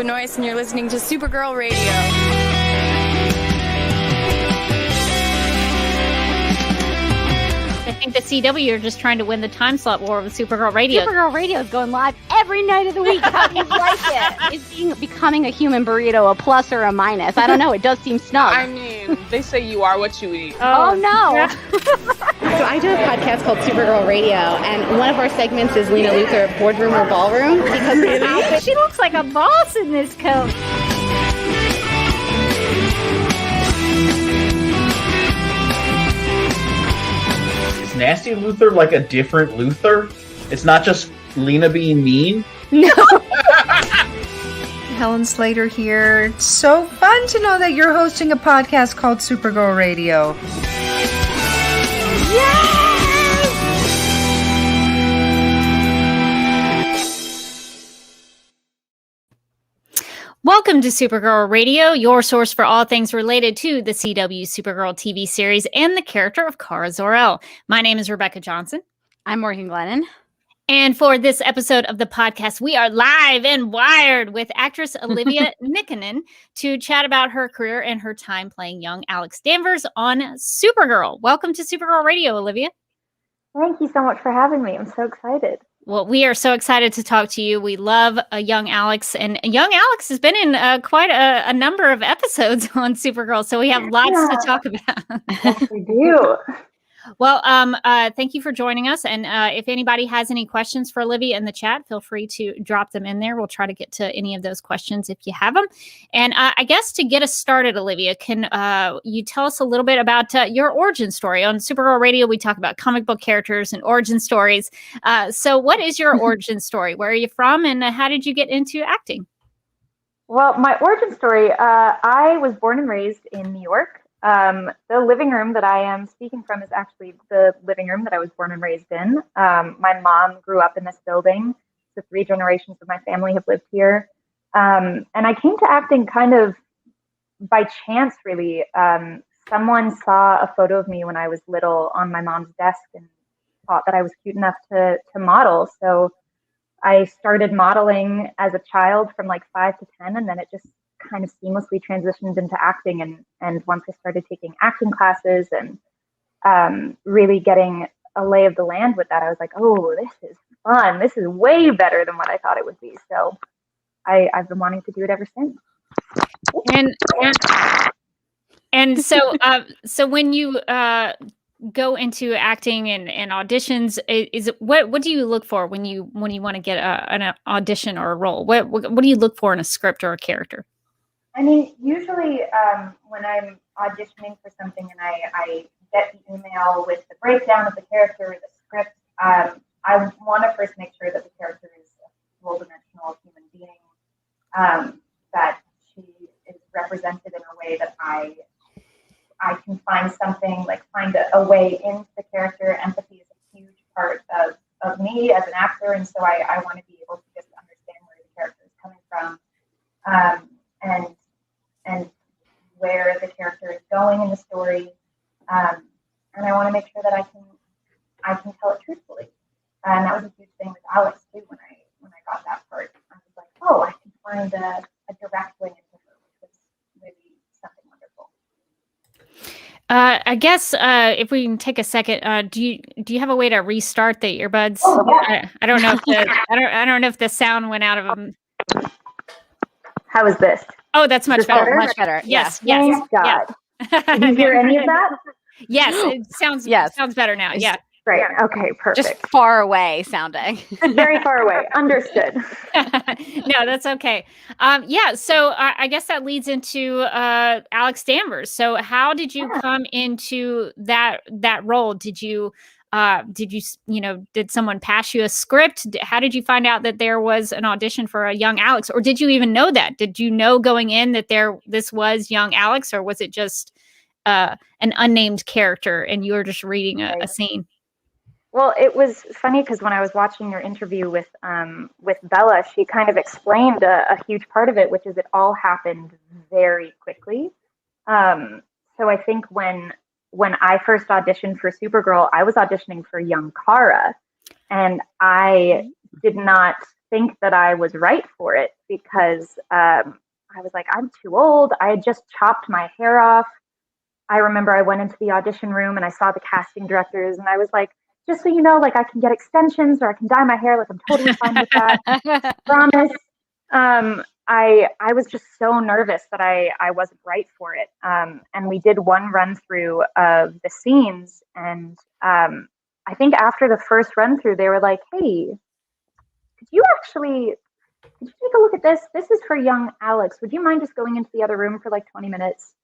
Benoist, and you're listening to Supergirl Radio. I think the CW are just trying to win the time slot war with Supergirl Radio. Supergirl Radio is going live every night of the week. How do you like it? Is becoming a human burrito a plus or a minus? I don't know. It does seem snug. I mean, they say you are what you eat. Oh no. Yeah. So I do a podcast called Supergirl Radio, and one of our segments is Lena Luthor, Boardroom or Ballroom. Because really? She looks like a boss in this coat. Is Nasty Luthor like a different Luthor? It's not just Lena being mean? No. Helen Slater here. It's so fun to know that you're hosting a podcast called Supergirl Radio. Welcome to Supergirl Radio, your source for all things related to the CW Supergirl TV series and the character of Kara Zor-El. My name is Rebecca Johnson. I'm Morgan Glennon. And for this episode of the podcast, we are live and wired with actress Olivia Nikkanen to chat about her career and her time playing young Alex Danvers on Supergirl. Welcome to Supergirl Radio, Olivia. Thank you so much for having me. I'm so excited. Well, we are so excited to talk to you. We love young Alex, and young Alex has been in quite a number of episodes on Supergirl, so we have lots to talk about. Yes, we do. Well, thank you for joining us. And if anybody has any questions for Olivia in the chat, feel free to drop them in there. We'll try to get to any of those questions if you have them. And I guess to get us started, Olivia, can you tell us a little bit about your origin story? On Supergirl Radio, we talk about comic book characters and origin stories. So what is your origin story? Where are you from, and how did you get into acting? Well, my origin story, I was born and raised in New York. The living room that I am speaking from is actually the living room that I was born and raised in. My mom grew up in this building. So 3 generations of my family have lived here. And I came to acting kind of by chance, really. Someone saw a photo of me when I was little on my mom's desk and thought that I was cute enough to model. So I started modeling as a child from like 5 to 10, and then it just kind of seamlessly transitioned into acting. And once I started taking acting classes and really getting a lay of the land with that, I was like, oh, this is fun. This is way better than what I thought it would be. So I've been wanting to do it ever since. And so when you go into acting and auditions, what do you look for when you want to get an audition or a role? What do you look for in a script or a character? I mean, usually when I'm auditioning for something and I get the email with the breakdown of the character or the script, I want to first make sure that the character is a full-dimensional human being, that she is represented in a way that I can find something, like find a way into the character. Empathy is a huge part of me as an actor, and so I want to be able to just understand where the character is coming from. And where the character is going in the story, and I want to make sure that I can tell it truthfully. And that was a huge thing with Alex too. When I got that part, I was like, oh, I can find a direct way into her, which was really something wonderful. I guess if we can take a second, do you have a way to restart the earbuds? Oh, yeah. I don't know if I don't know if the sound went out of them. How is this? Oh, that's much better. Much better. Yes. Yeah. Yes. Thank God. Did you hear any of that? Yes. It sounds better now. Yeah. Great. Okay. Perfect. Just far away sounding. Very far away. Understood. No, that's okay. So I guess that leads into Alex Danvers. So how did you come into that role? Did someone pass you a script? How did you find out that there was an audition for a young Alex, or did you even know that? Did you know going in that this was young Alex, or was it just an unnamed character and you were just reading a scene? Well, it was funny because when I was watching your interview with Bella, she kind of explained a huge part of it, which is it all happened very quickly. So I think when I first auditioned for Supergirl, I was auditioning for young Kara, and I did not think that I was right for it because I was like, I'm too old. I had just chopped my hair off. I remember I went into the audition room and I saw the casting directors and I was like, just so you know, like I can get extensions or I can dye my hair. Like I'm totally fine with that. Promise. I was just so nervous that I wasn't right for it. And we did one run through of the scenes. And I think after the first run through, they were like, hey, could you take a look at this? This is for young Alex. Would you mind just going into the other room for like 20 minutes,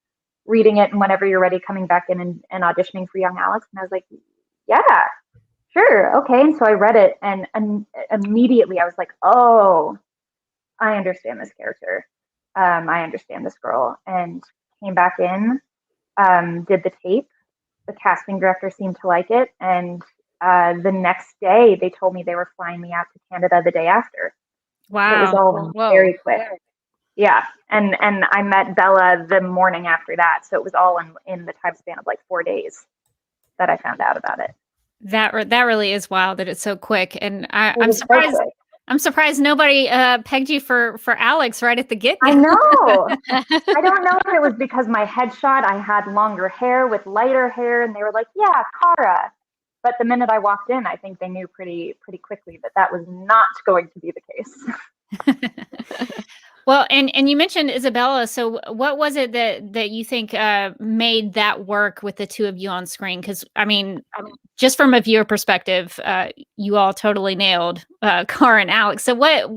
reading it, and whenever you're ready, coming back in and auditioning for young Alex? And I was like, yeah, sure. Okay. And so I read it and immediately I was like, oh, I understand this character. I understand this girl. And came back in, did the tape. The casting director seemed to like it. And the next day they told me they were flying me out to Canada the day after. Wow. It was all very quick. Yeah. And I met Bella the morning after that. So it was all in the time span of like 4 days that I found out about it. That really is wild that it's so quick. And I'm surprised. I'm surprised nobody pegged you for Alex right at the get-go. I know. I don't know if it was because my headshot, I had longer hair with lighter hair, and they were like, yeah, Kara. But the minute I walked in, I think they knew pretty quickly that was not going to be the case. Well, and you mentioned Izabela. So what was it that you think made that work with the two of you on screen? Because, I mean, just from a viewer perspective, you all totally nailed Cara and Alex. So what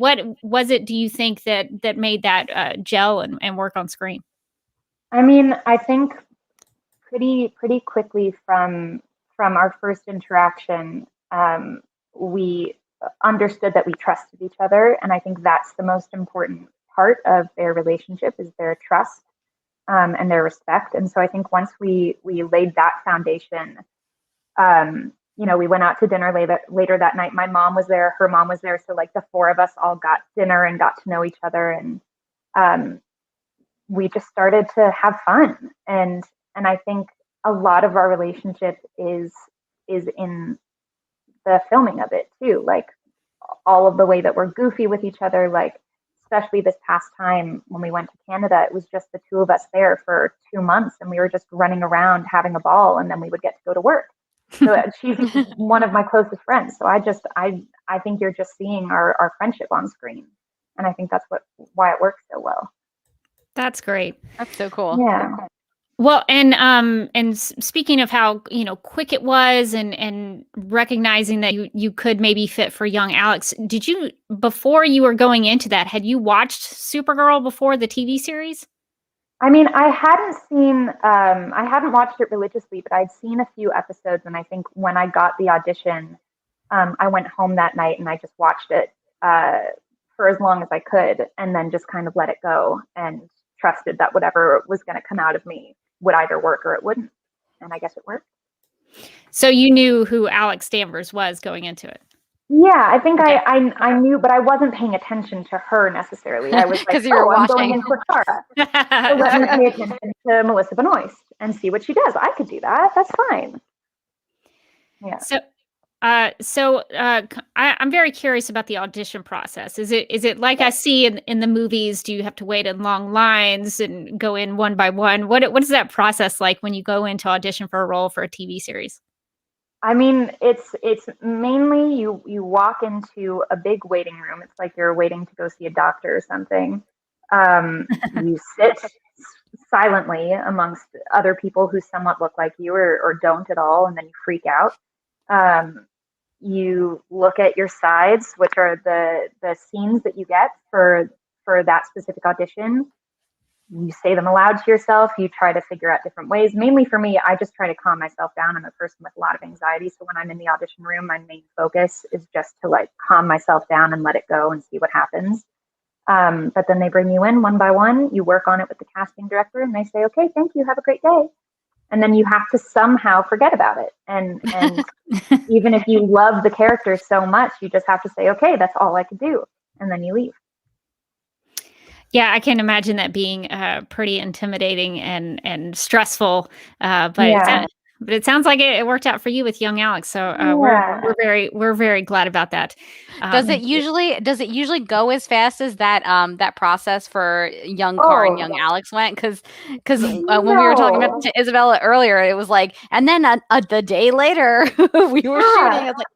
was it, do you think, that made that gel and work on screen? I mean, I think pretty quickly from our first interaction, we understood that we trusted each other. And I think that's the most important part of their relationship, is their trust and their respect. And so I think once we laid that foundation, we went out to dinner later that night. My mom was there, her mom was there. So like the four of us all got dinner and got to know each other. And we just started to have fun. And I think a lot of our relationship is in the filming of it too. Like all of the way that we're goofy with each other, like especially this past time when we went to Canada, it was just the two of us there for 2 months and we were just running around having a ball, and then we would get to go to work. So she's one of my closest friends. So I think you're just seeing our friendship on screen. And I think that's why it works so well. That's great. That's so cool. Yeah. Well, and speaking of how, quick it was and recognizing that you could maybe fit for young Alex, did you, before you were going into that, had you watched Supergirl before, the TV series? I mean, I hadn't watched it religiously, but I'd seen a few episodes. And I think when I got the audition, I went home that night and I just watched it for as long as I could, and then just kind of let it go and trusted that whatever was going to come out of me would either work or it wouldn't. And I guess it worked. So you knew who Alex Danvers was going into it? Yeah, I think okay. I knew, but I wasn't paying attention to her necessarily. I was like, I'm going in for Cara. So let me pay attention to Melissa Benoist and see what she does. I could do that. That's fine. Yeah. So I'm very curious about the audition process. Is it like I see in the movies? Do you have to wait in long lines and go in one by one? What is that process like when you go in to audition for a role for a TV series? I mean, it's mainly you walk into a big waiting room. It's like you're waiting to go see a doctor or something. You sit silently amongst other people who somewhat look like you or don't at all, and then you freak out. You look at your sides, which are the scenes that you get for that specific audition. You say them aloud to yourself. You try to figure out different ways. Mainly for me, I just try to calm myself down. I'm a person with a lot of anxiety. So when I'm in the audition room, my main focus is just to like calm myself down and let it go and see what happens. But then they bring you in one by one. You work on it with the casting director and they say, okay, thank you. Have a great day. And then you have to somehow forget about it. And even if you love the character so much, you just have to say, okay, that's all I could do. And then you leave. Yeah, I can imagine that being pretty intimidating and stressful. But But it sounds like it worked out for you with young Alex. So we're very glad about that. Does it usually go as fast as that process for young Car and young Alex went? Because when we were talking about to Izabela earlier, it was like, and then the day later we were shooting. It's like,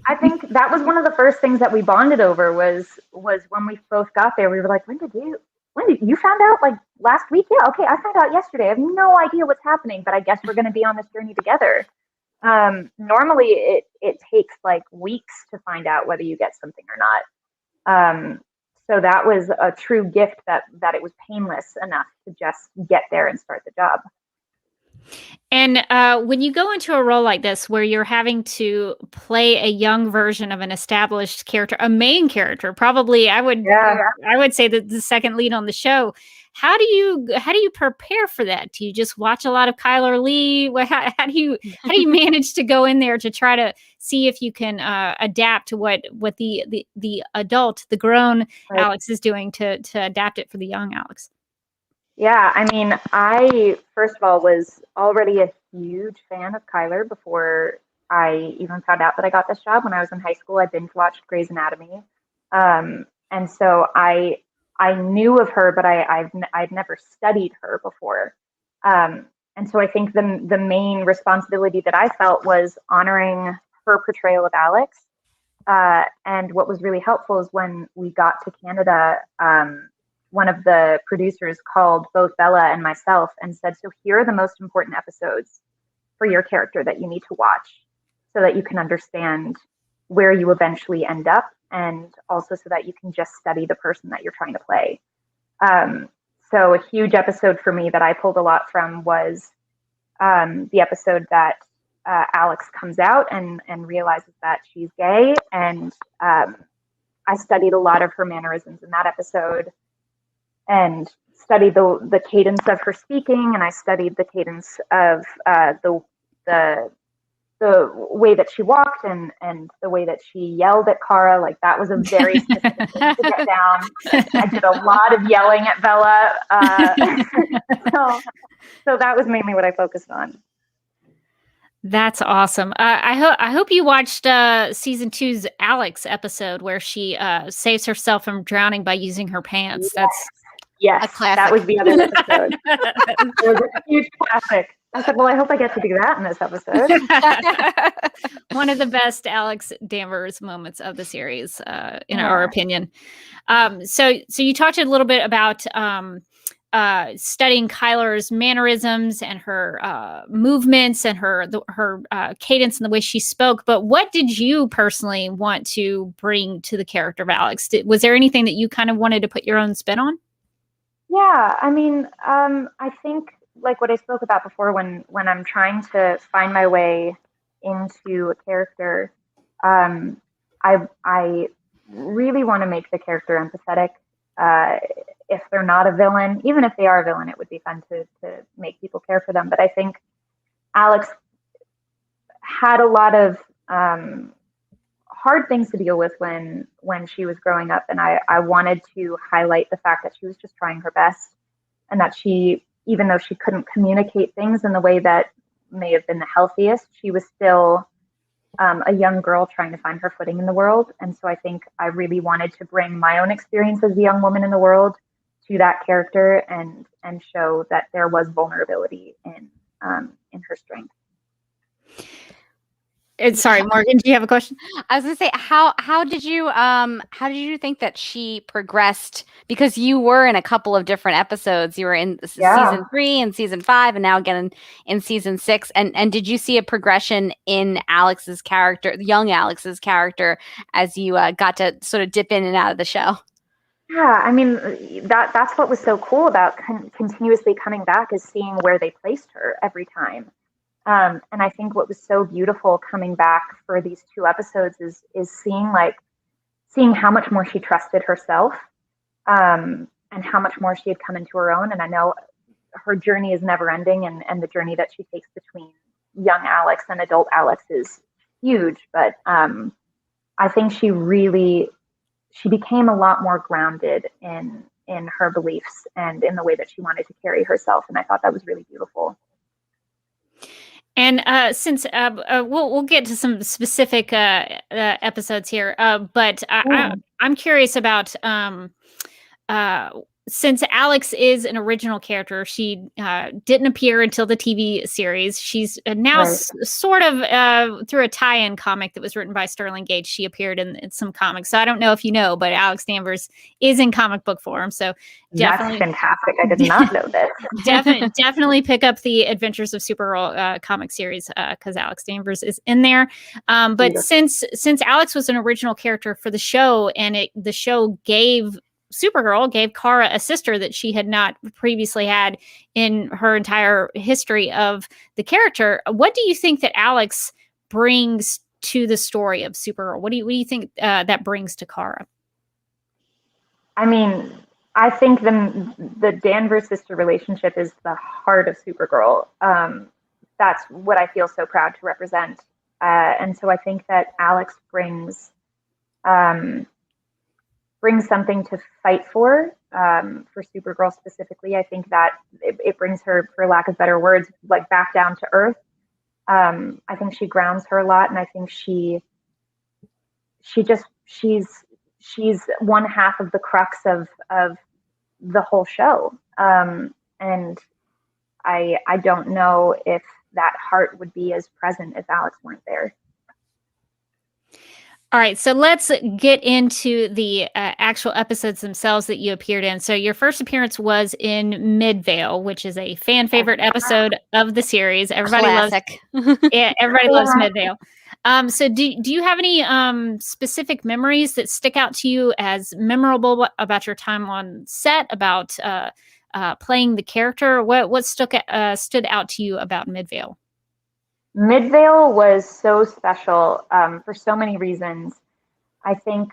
I think that was one of the first things that we bonded over was when we both got there. We were like, when did you found out, like last week? Yeah, okay, I found out yesterday. I have no idea what's happening, but I guess we're going to be on this journey together. Normally it takes like weeks to find out whether you get something or not. So that was a true gift that it was painless enough to just get there and start the job. And when you go into a role like this, where you're having to play a young version of an established character, a main character, probably I would say that the second lead on the show. How do you prepare for that? Do you just watch a lot of Kyler Lee? How do you manage to go in there to try to see if you can adapt to what the adult, the grown Alex is doing to adapt it for the young Alex? Yeah, I mean, I, first of all, was already a huge fan of Kyler before I even found out that I got this job. When I was in high school, I binge watched Grey's Anatomy. And so I knew of her, but I'd never studied her before. And so I think the main responsibility that I felt was honoring her portrayal of Alex. And what was really helpful is when we got to Canada, one of the producers called both Bella and myself and said, so here are the most important episodes for your character that you need to watch so that you can understand where you eventually end up, and also so that you can just study the person that you're trying to play. So a huge episode for me that I pulled a lot from was the episode that Alex comes out and realizes that she's gay. And I studied a lot of her mannerisms in that episode, and studied the cadence of her speaking, and I studied the cadence of the way that she walked and the way that she yelled at Kara. Like, that was a very specific thing to get down. I did a lot of yelling at Bella. So that was mainly what I focused on. That's awesome. I hope you watched season 2's Alex episode where she saves herself from drowning by using her pants. Yes, that was the other episode. It was a huge classic. I said, well, I hope I get to do that in this episode. One of the best Alex Danvers moments of the series, in our opinion. So you talked a little bit about studying Kyler's mannerisms and her movements and her cadence and the way she spoke. But what did you personally want to bring to the character of Alex? Was there anything that you kind of wanted to put your own spin on? Yeah, I mean, I think like what I spoke about before, when I'm trying to find my way into a character, I really want to make the character empathetic. If they're not a villain, even if they are a villain, it would be fun to make people care for them. But I think Alex had a lot of hard things to deal with when she was growing up, and I wanted to highlight the fact that she was just trying her best, and that she, even though she couldn't communicate things in the way that may have been the healthiest, she was still a young girl trying to find her footing in the world. And so I think I really wanted to bring my own experience as a young woman in the world to that character and show that there was vulnerability in her strength. Sorry, Morgan, do you have a question? I was gonna say, how did you think that she progressed? Because you were in a couple of different episodes. You were in season 3 and season 5, and now again in season 6. And did you see a progression in Alex's character, young Alex's character, as you got to sort of dip in and out of the show? Yeah, I mean, that's what was so cool about continuously coming back, is seeing where they placed her every time. And I think what was so beautiful coming back for these 2 episodes is seeing how much more she trusted herself, and how much more she had come into her own. And I know her journey is never ending, and the journey that she takes between young Alex and adult Alex is huge. But I think she became a lot more grounded in her beliefs and in the way that she wanted to carry herself. And I thought that was really beautiful. And since we'll get to some specific episodes here, but I'm curious about since Alex is an original character, she didn't appear until the TV series. She's now sort of through a tie-in comic that was written by Sterling Gage. She appeared in some comics. So I don't know if you know, but Alex Danvers is in comic book form. So that's fantastic. I did not know this. definitely pick up the Adventures of Supergirl comic series because Alex Danvers is in there. But since Alex was an original character for the show, and the show gave Supergirl gave Kara a sister that she had not previously had in her entire history of the character. What do you think that Alex brings to the story of Supergirl? What do you think that brings to Kara? I mean, I think the Danvers sister relationship is the heart of Supergirl. That's what I feel so proud to represent. And so I think that Alex brings something to fight for Supergirl specifically. I think that it brings her, for lack of better words, like back down to earth. I think she grounds her a lot, and I think she's one half of the crux of the whole show. And I don't know if that heart would be as present if Alex weren't there. All right, so let's get into the actual episodes themselves that you appeared in. So your first appearance was in Midvale, which is a fan favorite episode of the series. Everybody loves Midvale. So do you have any specific memories that stick out to you as memorable about your time on set, about playing the character? What stood out to you about Midvale? Midvale was so special for so many reasons. I think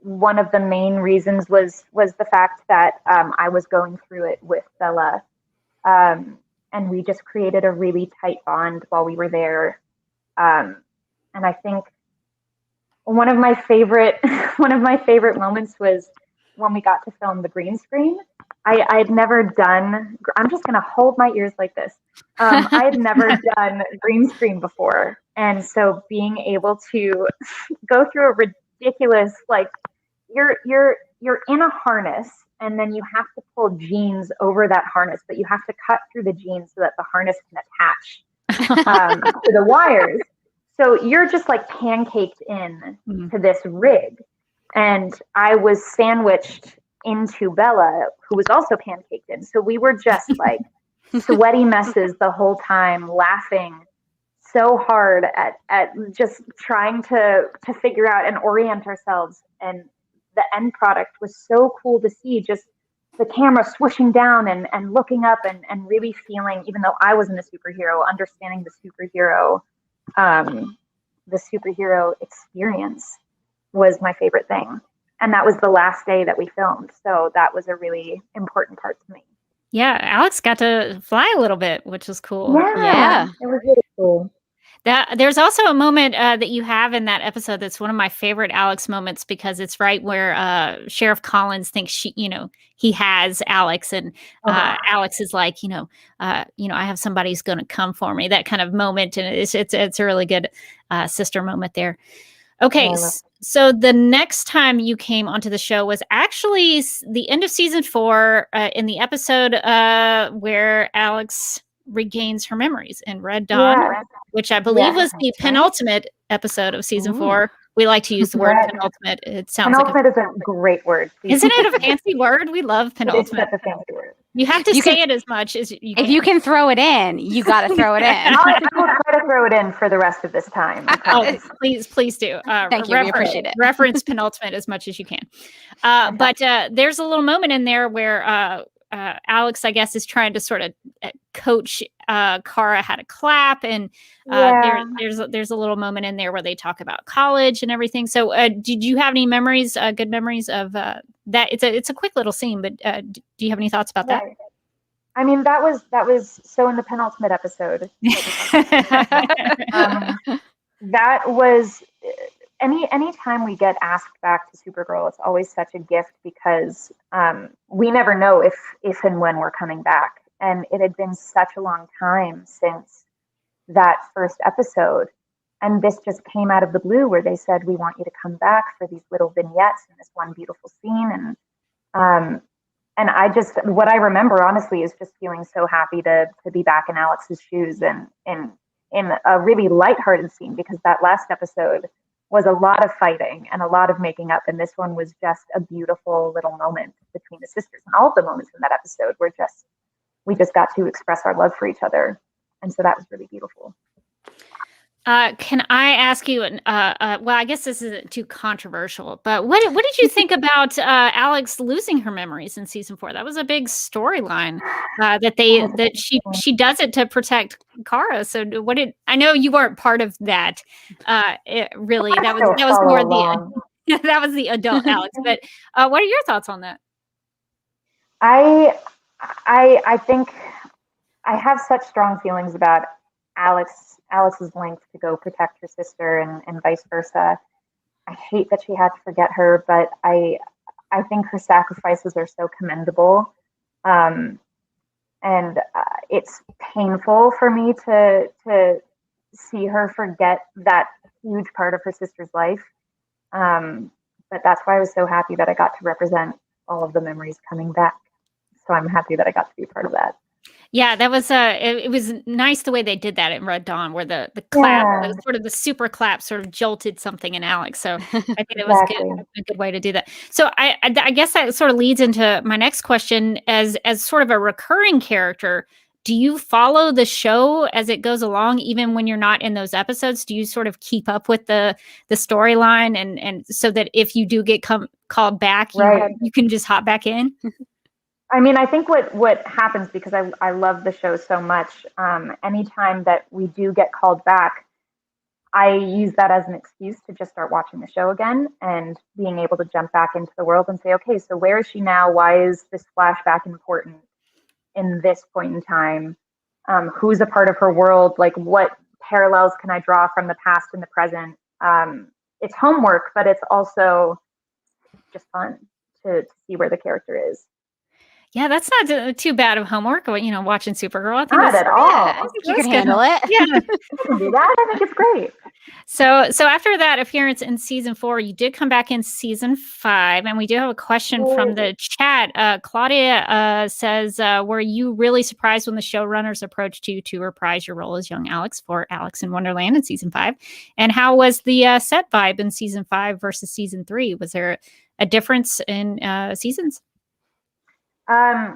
one of the main reasons was the fact that I was going through it with Bella, and we just created a really tight bond while we were there. And I think one of my favorite moments was when we got to film the green screen. I had never done, I'm just going to hold my ears like this. I had never done green screen before. And so being able to go through a ridiculous, like you're in a harness, and then you have to pull jeans over that harness, but you have to cut through the jeans so that the harness can attach to the wires. So you're just like pancaked in to this rig. And I was sandwiched into Bella, who was also pancaked in. So we were just like sweaty messes the whole time, laughing so hard at just trying to figure out and orient ourselves. And the end product was so cool to see, just the camera swooshing down and looking up and really feeling, even though I wasn't a superhero, understanding the superhero experience was my favorite thing. And that was the last day that we filmed. So that was a really important part to me. Yeah, Alex got to fly a little bit, which was cool. Yeah. It was really cool. There's also a moment that you have in that episode that's one of my favorite Alex moments, because it's right where Sheriff Collins thinks he has Alex, and Alex is like, I have somebody who's going to come for me. That kind of moment, and it's a really good sister moment there. Okay, so the next time you came onto the show was actually the end of season 4 in the episode where Alex regains her memories in Red Dawn, which I believe was the penultimate episode of season 4. We like to use the word penultimate. It sounds penultimate is a great word. Isn't it a fancy word? We love penultimate. It's a fancy word. You have to say it as much as you can. If you can throw it in, you got to throw it in. I will try to throw it in for the rest of this time. Please do. Thank you. We appreciate it. Reference penultimate as much as you can. But there's a little moment in there where Alex, I guess, is trying to sort of coach Kara how to clap, and there's a little moment in there where they talk about college and everything. So, did you have any memories, good memories of that? It's a quick little scene, but do you have any thoughts about that? I mean, that was so in the penultimate episode. That was any time we get asked back to Supergirl, it's always such a gift, because we never know if and when we're coming back. And it had been such a long time since that first episode. And this just came out of the blue where they said, we want you to come back for these little vignettes and this one beautiful scene. And I just, what I remember honestly is just feeling so happy to be back in Alex's shoes and in a really lighthearted scene, because that last episode was a lot of fighting and a lot of making up. And this one was just a beautiful little moment between the sisters. And all of the moments in that episode were just, we just got to express our love for each other. And so that was really beautiful. Can I ask you, well, I guess this isn't too controversial, but what did you think about Alex losing her memories in season 4? That was a big storyline that she does it to protect Kara. So I know you weren't part of that. Really, that was more that was the adult Alex. But what are your thoughts on that? I think I have such strong feelings about Alex's length to go protect her sister and vice versa. I hate that she had to forget her, but I think her sacrifices are so commendable. And it's painful for me to see her forget that huge part of her sister's life. But that's why I was so happy that I got to represent all of the memories coming back. So I'm happy that I got to be part of that. Yeah, that was it was nice the way they did that in Red Dawn, where the clap, sort of the super clap, sort of jolted something in Alex. So I think it was a good way to do that. So I guess that sort of leads into my next question. As sort of a recurring character, do you follow the show as it goes along, even when you're not in those episodes? Do you sort of keep up with the storyline, and so that if you do get called back, you can just hop back in? I mean, I think what happens, because I love the show so much, anytime that we do get called back, I use that as an excuse to just start watching the show again and being able to jump back into the world and say, okay, so where is she now? Why is this flashback important in this point in time? Who's a part of her world? Like, what parallels can I draw from the past and the present? It's homework, but it's also just fun to see where the character is. Yeah, that's not too bad of homework. Watching Supergirl. I think not at all. Yeah, I think you can handle it. Yeah, I can do that. I think it's great. So after that appearance in season 4, you did come back in season 5, and we do have a question from the chat. Claudia says, "Were you really surprised when the showrunners approached you to reprise your role as young Alex for Alice in Wonderland in season 5? And how was the set vibe in season 5 versus season 3? Was there a difference in seasons?"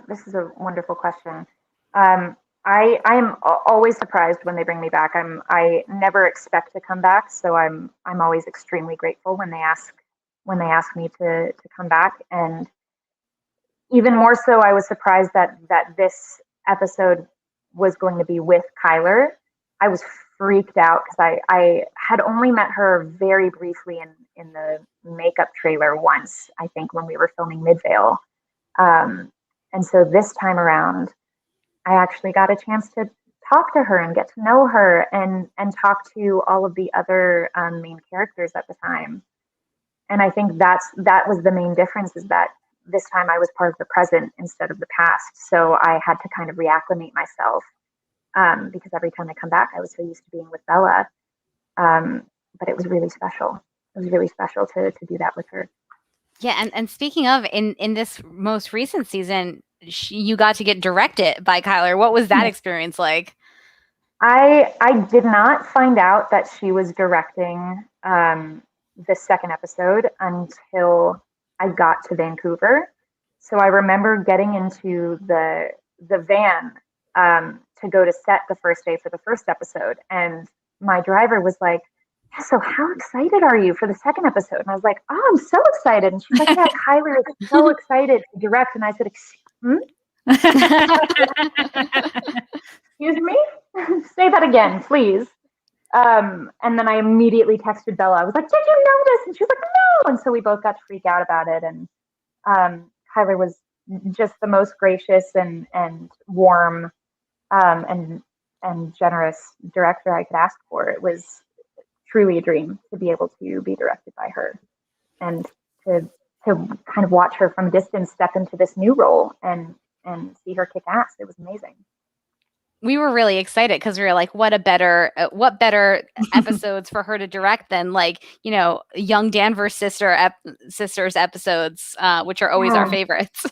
This is a wonderful question. I am always surprised when they bring me back. I never expect to come back, so I'm always extremely grateful when they ask me to come back. And even more so, I was surprised that this episode was going to be with Kyler. I was freaked out because I had only met her very briefly in the makeup trailer once, I think, when we were filming Midvale. And so this time around, I actually got a chance to talk to her and get to know her and talk to all of the other main characters at the time. And I think that was the main difference, is that this time I was part of the present instead of the past. So I had to kind of reacclimate myself because every time I come back, I was so used to being with Bella. But it was really special. It was really special to do that with her. Yeah, and speaking of, in this most recent season, you got to get directed by Kyler. What was that experience like? I did not find out that she was directing the second episode until I got to Vancouver. So I remember getting into the van to go to set the first day for the first episode, and my driver was like, "Yeah, so how excited are you for the second episode?" And I was like, "Oh, I'm so excited." And she's like, "Yeah, Kyler is so excited to direct." And I said, "Excuse me? Say that again, please." And then I immediately texted Bella. I was like, "Did you know this?" And she was like, "No." And so we both got to freak out about it. And Kyler was just the most gracious and warm and generous director I could ask for. It was truly a dream to be able to be directed by her and to kind of watch her from a distance step into this new role and see her kick ass. It was amazing. we were really excited because we were like, what better episodes for her to direct than like, young Danvers sisters episodes, which are always our favorites.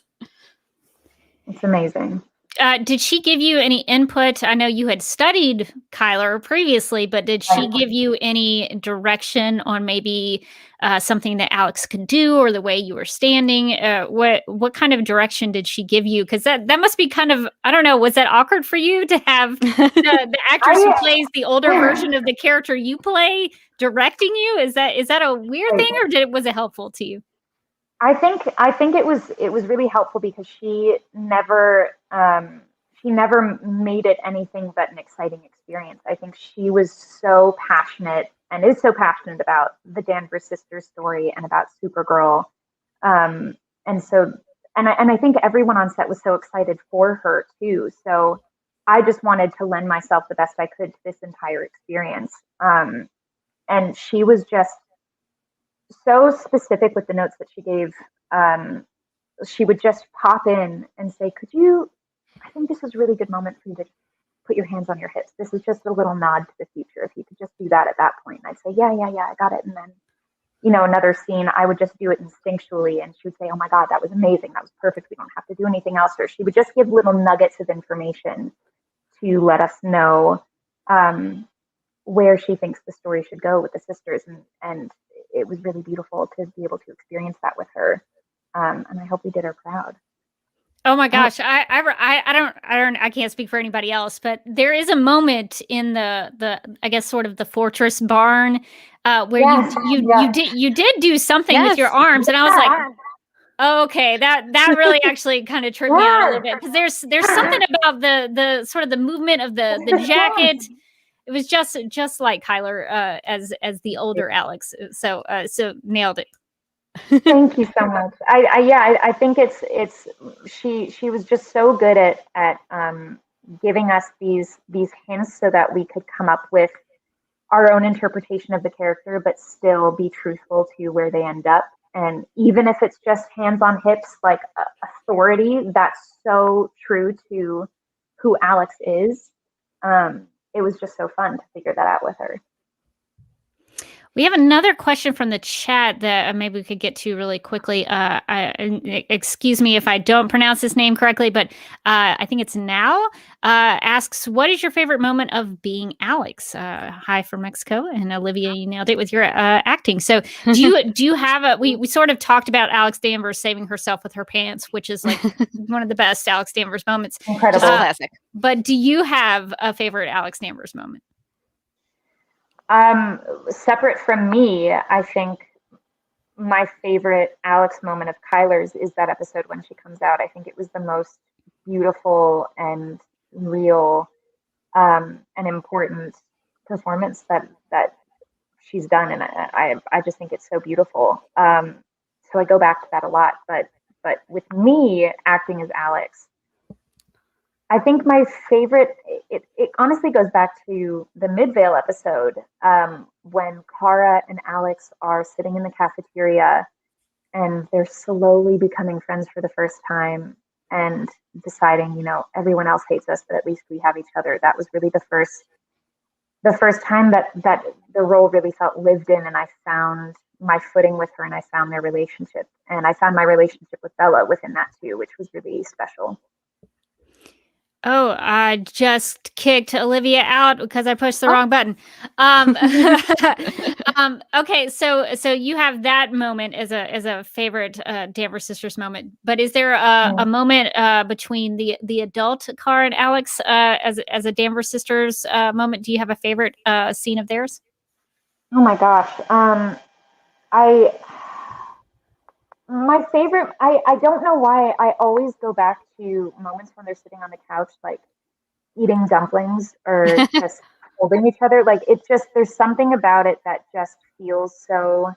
It's amazing. Did she give you any input? I know you had studied Kyler previously, but did she give you any direction on maybe something that Alex could do, or the way you were standing? What kind of direction did she give you? Because that must be kind of, I don't know, was that awkward for you to have the actress who plays the older version of the character you play directing you? Is that a weird thing, or was it helpful to you? I think it was really helpful because she never made it anything but an exciting experience. I think she was so passionate and is so passionate about the Danvers sisters story and about Supergirl. And I think everyone on set was so excited for her too. So I just wanted to lend myself the best I could to this entire experience. And she was just so specific with the notes that she gave. She would just pop in and say, I think this is a really good moment for you to put your hands on your hips. This is just a little nod to the future. If you could just do that at that point. And I'd say, yeah, I got it. And then, another scene, I would just do it instinctually. And she would say, oh my God, that was amazing. That was perfect. We don't have to do anything else. Or she would just give little nuggets of information to let us know where she thinks the story should go with the sisters. And it was really beautiful to be able to experience that with her. And I hope we did her proud. Oh my gosh. I can't speak for anybody else, but there is a moment in the I guess sort of the fortress barn where you did do something with your arms. And I was like, oh, okay, that really actually kind of tripped me out a little bit, because there's something about the sort of the movement of the jacket. It was just like Kyler as the older Alex. So nailed it. Thank you so much. I think it's she was just so good at giving us these hints so that we could come up with our own interpretation of the character, but still be truthful to where they end up. And even if it's just hands on hips, like authority, that's so true to who Alex is. It was just so fun to figure that out with her. We have another question from the chat that maybe we could get to really quickly. Excuse me if I don't pronounce this name correctly, but I think it's Now. Asks, what is your favorite moment of being Alex? Hi from Mexico. And Olivia, you nailed it with your acting. So do you have we sort of talked about Alex Danvers saving herself with her pants, which is like one of the best Alex Danvers moments. Incredible. Classic. But do you have a favorite Alex Danvers moment? Separate from me, I think my favorite Alex moment of Kyler's is that episode when she comes out. I think it was the most beautiful and real and important performance that she's done, and I just think it's so beautiful. So I go back to that a lot. But with me acting as Alex, I think my favorite, it honestly goes back to the Midvale episode when Kara and Alex are sitting in the cafeteria and they're slowly becoming friends for the first time and deciding, everyone else hates us, but at least we have each other. That was really the first time that the role really felt lived in, and I found my footing with her and I found their relationship. And I found my relationship with Bella within that too, which was really special. Oh, I just kicked Olivia out because I pushed the wrong button. Okay, so you have that moment as a favorite Danvers sisters moment, but is there a moment between the adult Kara and Alex as a Danvers sisters moment? Do you have a favorite scene of theirs? Oh my gosh, my favorite, I don't know why I always go back to moments when they're sitting on the couch, like eating dumplings or just holding each other. Like there's something about it that just feels so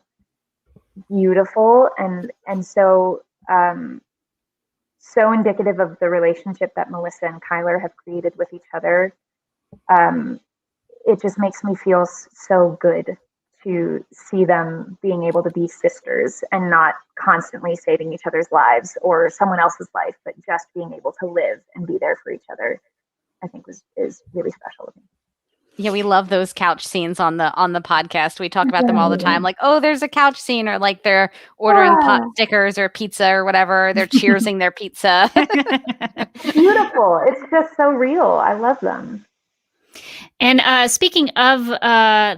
beautiful and so indicative of the relationship that Melissa and Kyler have created with each other. It just makes me feel so good to see them being able to be sisters and not constantly saving each other's lives or someone else's life, but just being able to live and be there for each other. I think is really special to me. Yeah, we love those couch scenes on the podcast. We talk about them all the time. Like, oh, there's a couch scene, or like they're ordering pot stickers or pizza or whatever. They're cheersing their pizza. Beautiful. It's just so real. I love them. And speaking of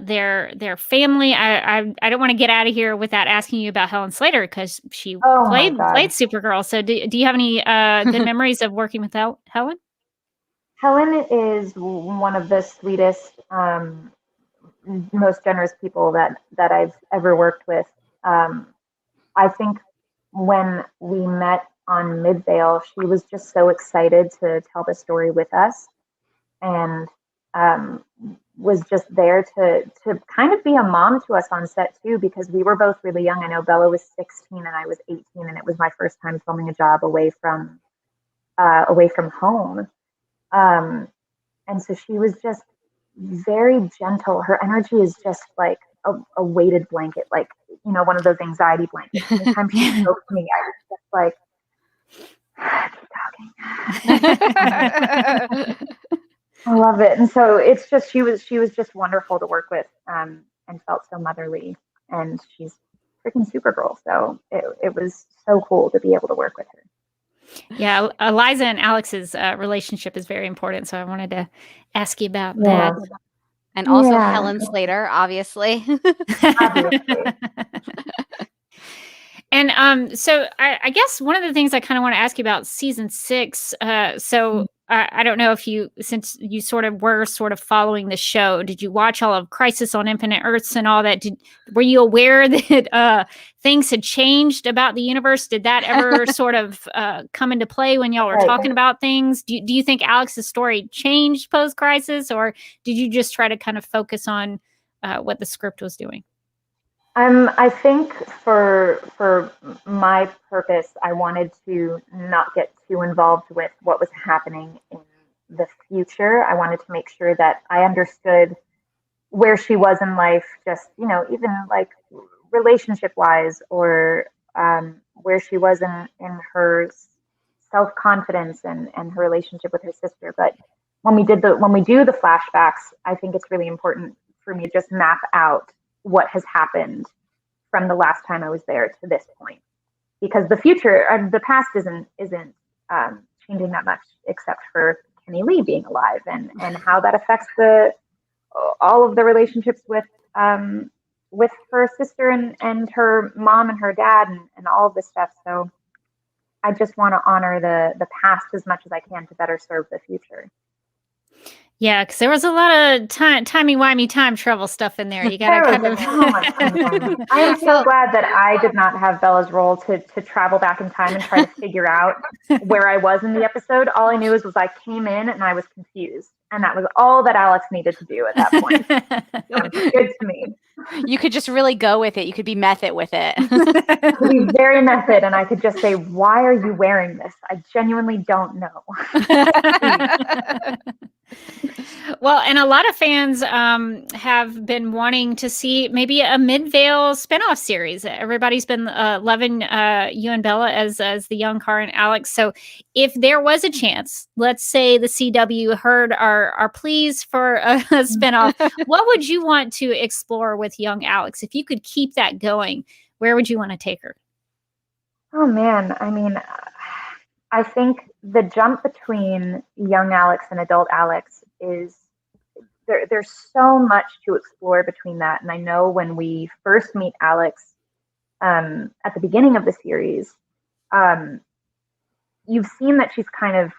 their family, I don't want to get out of here without asking you about Helen Slater, because she played Supergirl. So do you have any good memories of working with Helen? Helen is one of the sweetest, most generous people that I've ever worked with. I think when we met on Midvale, she was just so excited to tell the story with us, and was just there to kind of be a mom to us on set too, because we were both really young. I know Bella was 16 and I was 18, and it was my first time filming a job away from home. And so she was just very gentle. Her energy is just like a weighted blanket, like, one of those anxiety blankets. Anytime she spoke to me, I was just like, keep talking. I love it. And so it's just, she was just wonderful to work with, and felt so motherly, and she's freaking Supergirl. So it was so cool to be able to work with her. Yeah, Eliza and Alex's relationship is very important, so I wanted to ask you about that. And also Helen Slater, obviously. And so I guess one of the things I kind of want to ask you about season 6. So I don't know if since you sort of were following the show, did you watch all of Crisis on Infinite Earths and all that? Were you aware that things had changed about the universe? Did that ever sort of come into play when y'all were talking about things? Do you think Alex's story changed post-Crisis, or did you just try to kind of focus on what the script was doing? I think for my purpose, I wanted to not get too involved with what was happening in the future. I wanted to make sure that I understood where she was in life, just, even like relationship wise, or where she was in her self-confidence and her relationship with her sister. But when we do the flashbacks, I think it's really important for me to just map out what has happened from the last time I was there to this point, because the past isn't changing that much, except for Kenny Lee being alive and how that affects all of the relationships with her sister and her mom and her dad and all of this stuff. So I just want to honor the past as much as I can to better serve the future. Yeah, because there was a lot of timey-wimey time travel stuff in there. You got to kind of... I am so glad that I did not have Bella's role to travel back in time and try to figure out where I was in the episode. All I knew was I came in and I was confused. And that was all that Alex needed to do at that point. It was good to me. You could just really go with it. You could be method with it. I could be very method, and I could just say, "Why are you wearing this? I genuinely don't know." Well, and a lot of fans have been wanting to see maybe a Midvale spinoff series. Everybody's been loving you and Bella as the young Kara and Alex. So if there was a chance, let's say the CW heard our pleas for a spinoff, what would you want to explore with young Alex? If you could keep that going, where would you want to take her? Oh, man. I mean, I think the jump between young Alex and adult Alex is there's so much to explore between that. And I know when we first meet Alex at the beginning of the series, you've seen that she's kind of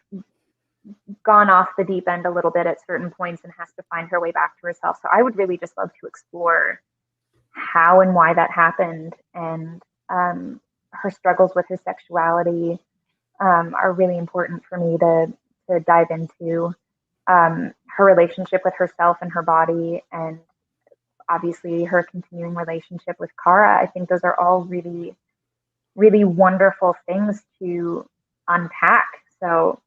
gone off the deep end a little bit at certain points and has to find her way back to herself. So I would really just love to explore how and why that happened, and her struggles with her sexuality are really important for me to dive into. Her relationship with herself and her body, and obviously her continuing relationship with Kara. I think those are all really, really wonderful things to unpack. So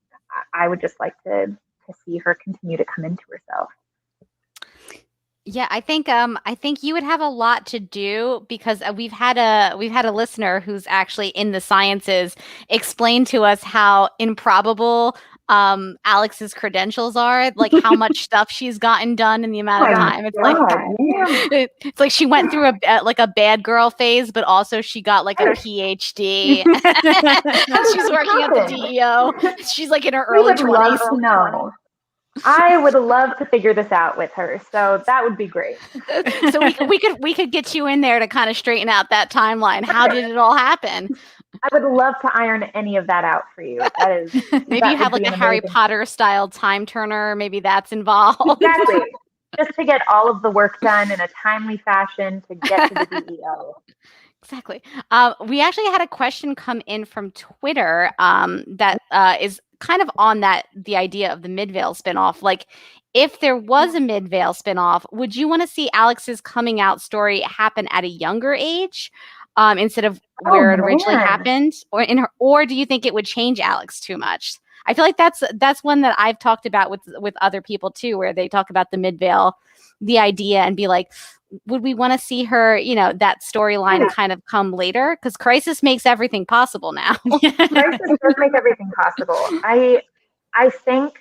I would just like to see her continue to come into herself. Yeah, I think you would have a lot to do, because we've had a listener who's actually in the sciences explain to us how improbable Alex's credentials are, like how much stuff she's gotten done in the amount of time. It's it's like she went through a bad girl phase, but also she got like a PhD. She's working at the DEO. She's like in her early 20s. No. I would love to figure this out with her, so that would be great. So we could get you in there to kind of straighten out that timeline. How did it all happen? I would love to iron any of that out for you. Maybe you have like a Harry Potter style time turner. Maybe that's involved. Exactly. Just to get all of the work done in a timely fashion to get to the DEO. Exactly. We actually had a question come in from Twitter that is kind of on the idea of the Midvale spinoff. Like, if there was a Midvale spinoff, would you want to see Alex's coming out story happen at a younger age instead of where it originally happened, or do you think it would change Alex too much? I feel like that's one that I've talked about with other people too, where they talk about the Midvale, the idea, and be like, would we want to see her, that storyline kind of come later? Because Crisis makes everything possible now. Crisis does make everything possible. I think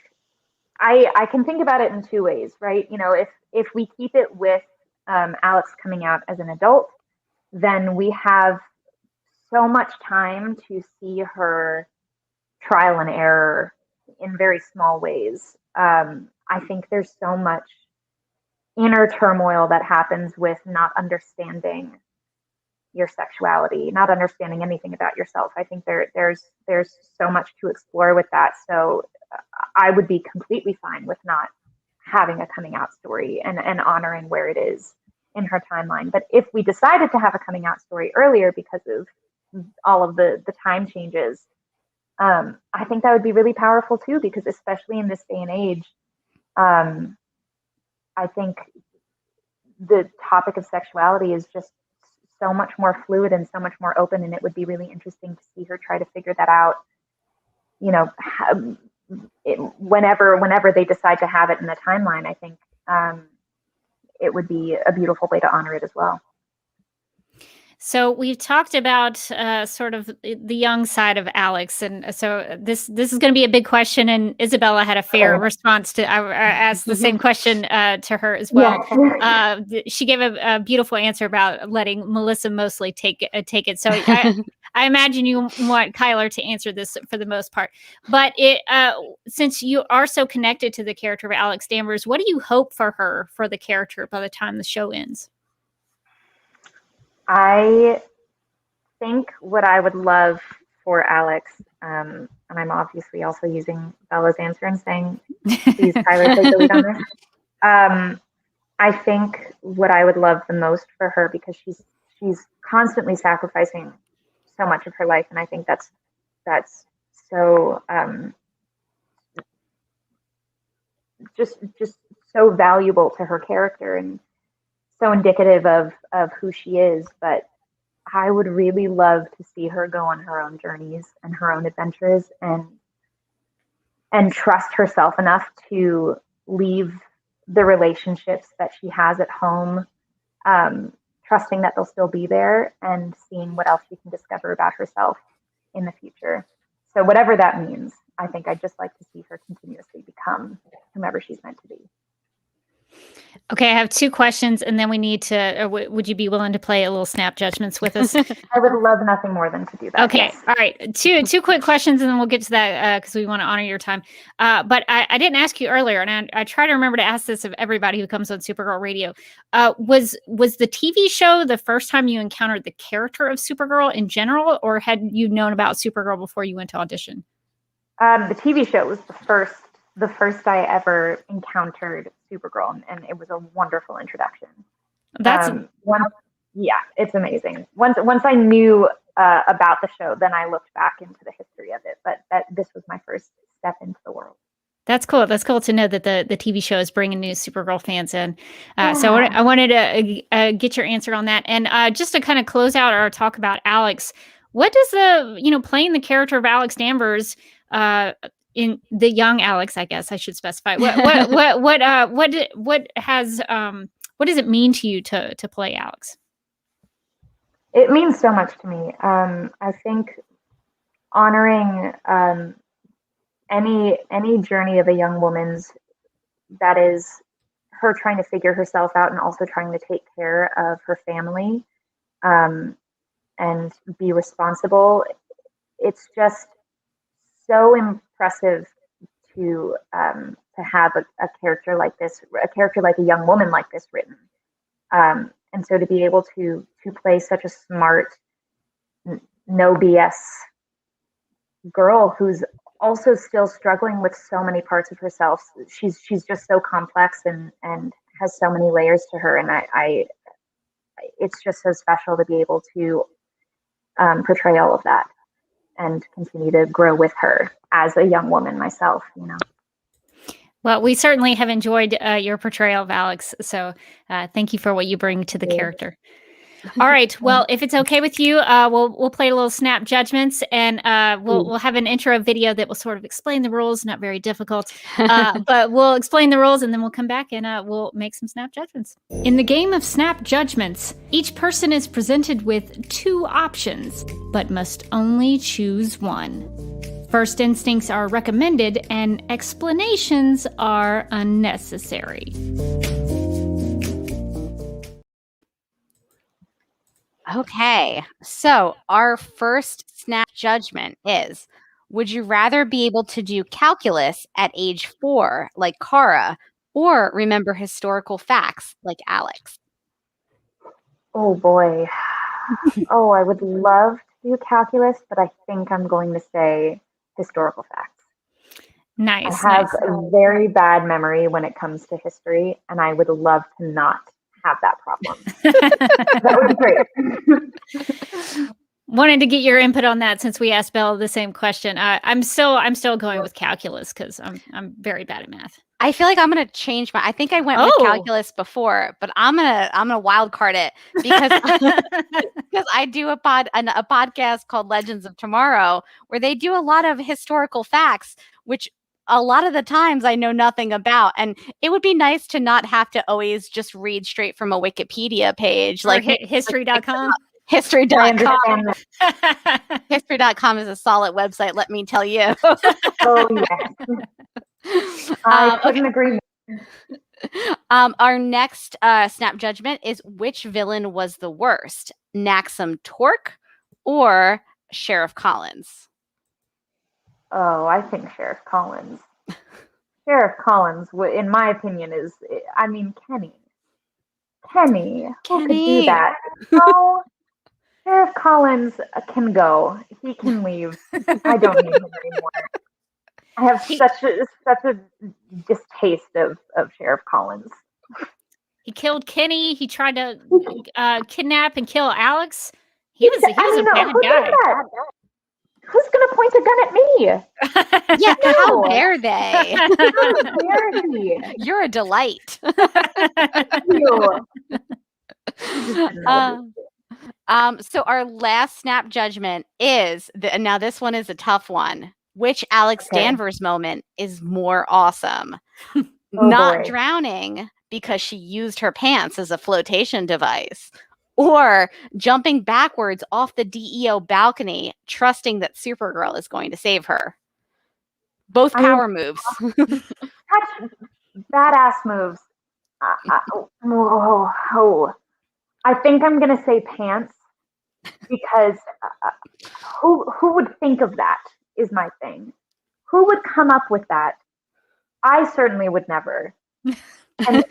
I can think about it in two ways, right? If we keep it with Alex coming out as an adult, then we have so much time to see her trial and error in very small ways. I think there's so much inner turmoil that happens with not understanding your sexuality, not understanding anything about yourself. I think there's so much to explore with that. So I would be completely fine with not having a coming out story and honoring where it is in her timeline. But if we decided to have a coming out story earlier because of all of the time changes, I think that would be really powerful too, because especially in this day and age, I think the topic of sexuality is just so much more fluid and so much more open, and it would be really interesting to see her try to figure that out, whenever they decide to have it in the timeline. I think it would be a beautiful way to honor it as well. So we've talked about sort of the young side of Alex, and so this is going to be a big question. And Izabela had a fair response to. I asked the same question to her as well. Yeah. She gave a beautiful answer about letting Melissa mostly take it. So I imagine you want Kyler to answer this for the most part. But since you are so connected to the character of Alex Danvers, what do you hope for her, for the character, by the time the show ends? I think what I would love for Alex, and I'm obviously also using Bella's answer and saying, please, Kyler, take the lead on this. I think what I would love the most for her, because she's constantly sacrificing so much of her life, and I think that's so just so valuable to her character and so indicative of who she is. But I would really love to see her go on her own journeys and her own adventures and trust herself enough to leave the relationships that she has at home, trusting that they'll still be there, and seeing what else she can discover about herself in the future. So whatever that means, I think I'd just like to see her continuously become whomever she's meant to be. Okay, I have two questions, and then we need to. Would you be willing to play a little snap judgments with us? I would love nothing more than to do that. Okay, yes. All right. Two quick questions, and then we'll get to that because we want to honor your time. But I didn't ask you earlier, and I try to remember to ask this of everybody who comes on Supergirl Radio. Was the TV show the first time you encountered the character of Supergirl in general, or had you known about Supergirl before you went to audition? The TV show was the first I ever encountered Supergirl, and it was a wonderful introduction. It's amazing. Once I knew about the show, then I looked back into the history of it. But this was my first step into the world. That's cool. That's cool to know that the TV show is bringing new Supergirl fans in. So I wanted to get your answer on that, and just to kind of close out our talk about Alex. What does playing the character of Alex Danvers in the young Alex, I guess I should specify. What does it mean to you to play Alex? It means so much to me. I think honoring any journey of a young woman's that is her trying to figure herself out and also trying to take care of her family, and be responsible. It's just so impressive to have a character like this, a character like a young woman like this written. And so to be able to play such a smart, no BS girl who's also still struggling with so many parts of herself. She's just so complex and has so many layers to her. And I it's just so special to be able to portray all of that and continue to grow with her as a young woman myself, you know. Well, we certainly have enjoyed your portrayal of Alex. So thank you for what you bring to the character. All right. Well, if it's okay with you, we'll play a little snap judgments, and we'll have an intro video that will sort of explain the rules. Not very difficult, but we'll explain the rules, and then we'll come back and we'll make some snap judgments. In the game of snap judgments, each person is presented with 2 options, but must only choose one. First instincts are recommended, and explanations are unnecessary. Okay, so our first snap judgment is, would you rather be able to do calculus at age 4 like Kara, or remember historical facts like Alex? Oh boy. Oh, I would love to do calculus, but I think I'm going to say historical facts. Nice. I have a very bad memory when it comes to history, and I would love to not have that problem. That would be great. Wanted to get your input on that since we asked Bella the same question. I'm still going with calculus because I'm very bad at math. I feel like I'm gonna change I think I went with calculus before, but I'm gonna wild card it because because I do a podcast called Legends of Tomorrow where they do a lot of historical facts, which a lot of the times I know nothing about, and it would be nice to not have to always just read straight from a Wikipedia page, like history.com. History.com. History.com is a solid website, let me tell you. Oh, yes. I couldn't agree more. Our next snap judgment is, which villain was the worst? Naxum Torque or Sheriff Collins? Oh, I think Sheriff Collins. Sheriff Collins, in my opinion, is, I mean, Kenny. Who could do that? No, Sheriff Collins can go. He can leave. I don't need him anymore. I have such a distaste of Sheriff Collins. He killed Kenny. He tried to kidnap and kill Alex. He was a bad guy. Who's going to point a gun at me? Yeah, how dare they? How dare he? You're a delight. So our last snap judgment is, now this one is a tough one. Which Alex Danvers moment is more awesome? Not drowning because she used her pants as a flotation device, or jumping backwards off the DEO balcony, trusting that Supergirl is going to save her. Both power moves. Badass moves. I think I'm going to say pants because who would think of that is my thing. Who would come up with that? I certainly would never. And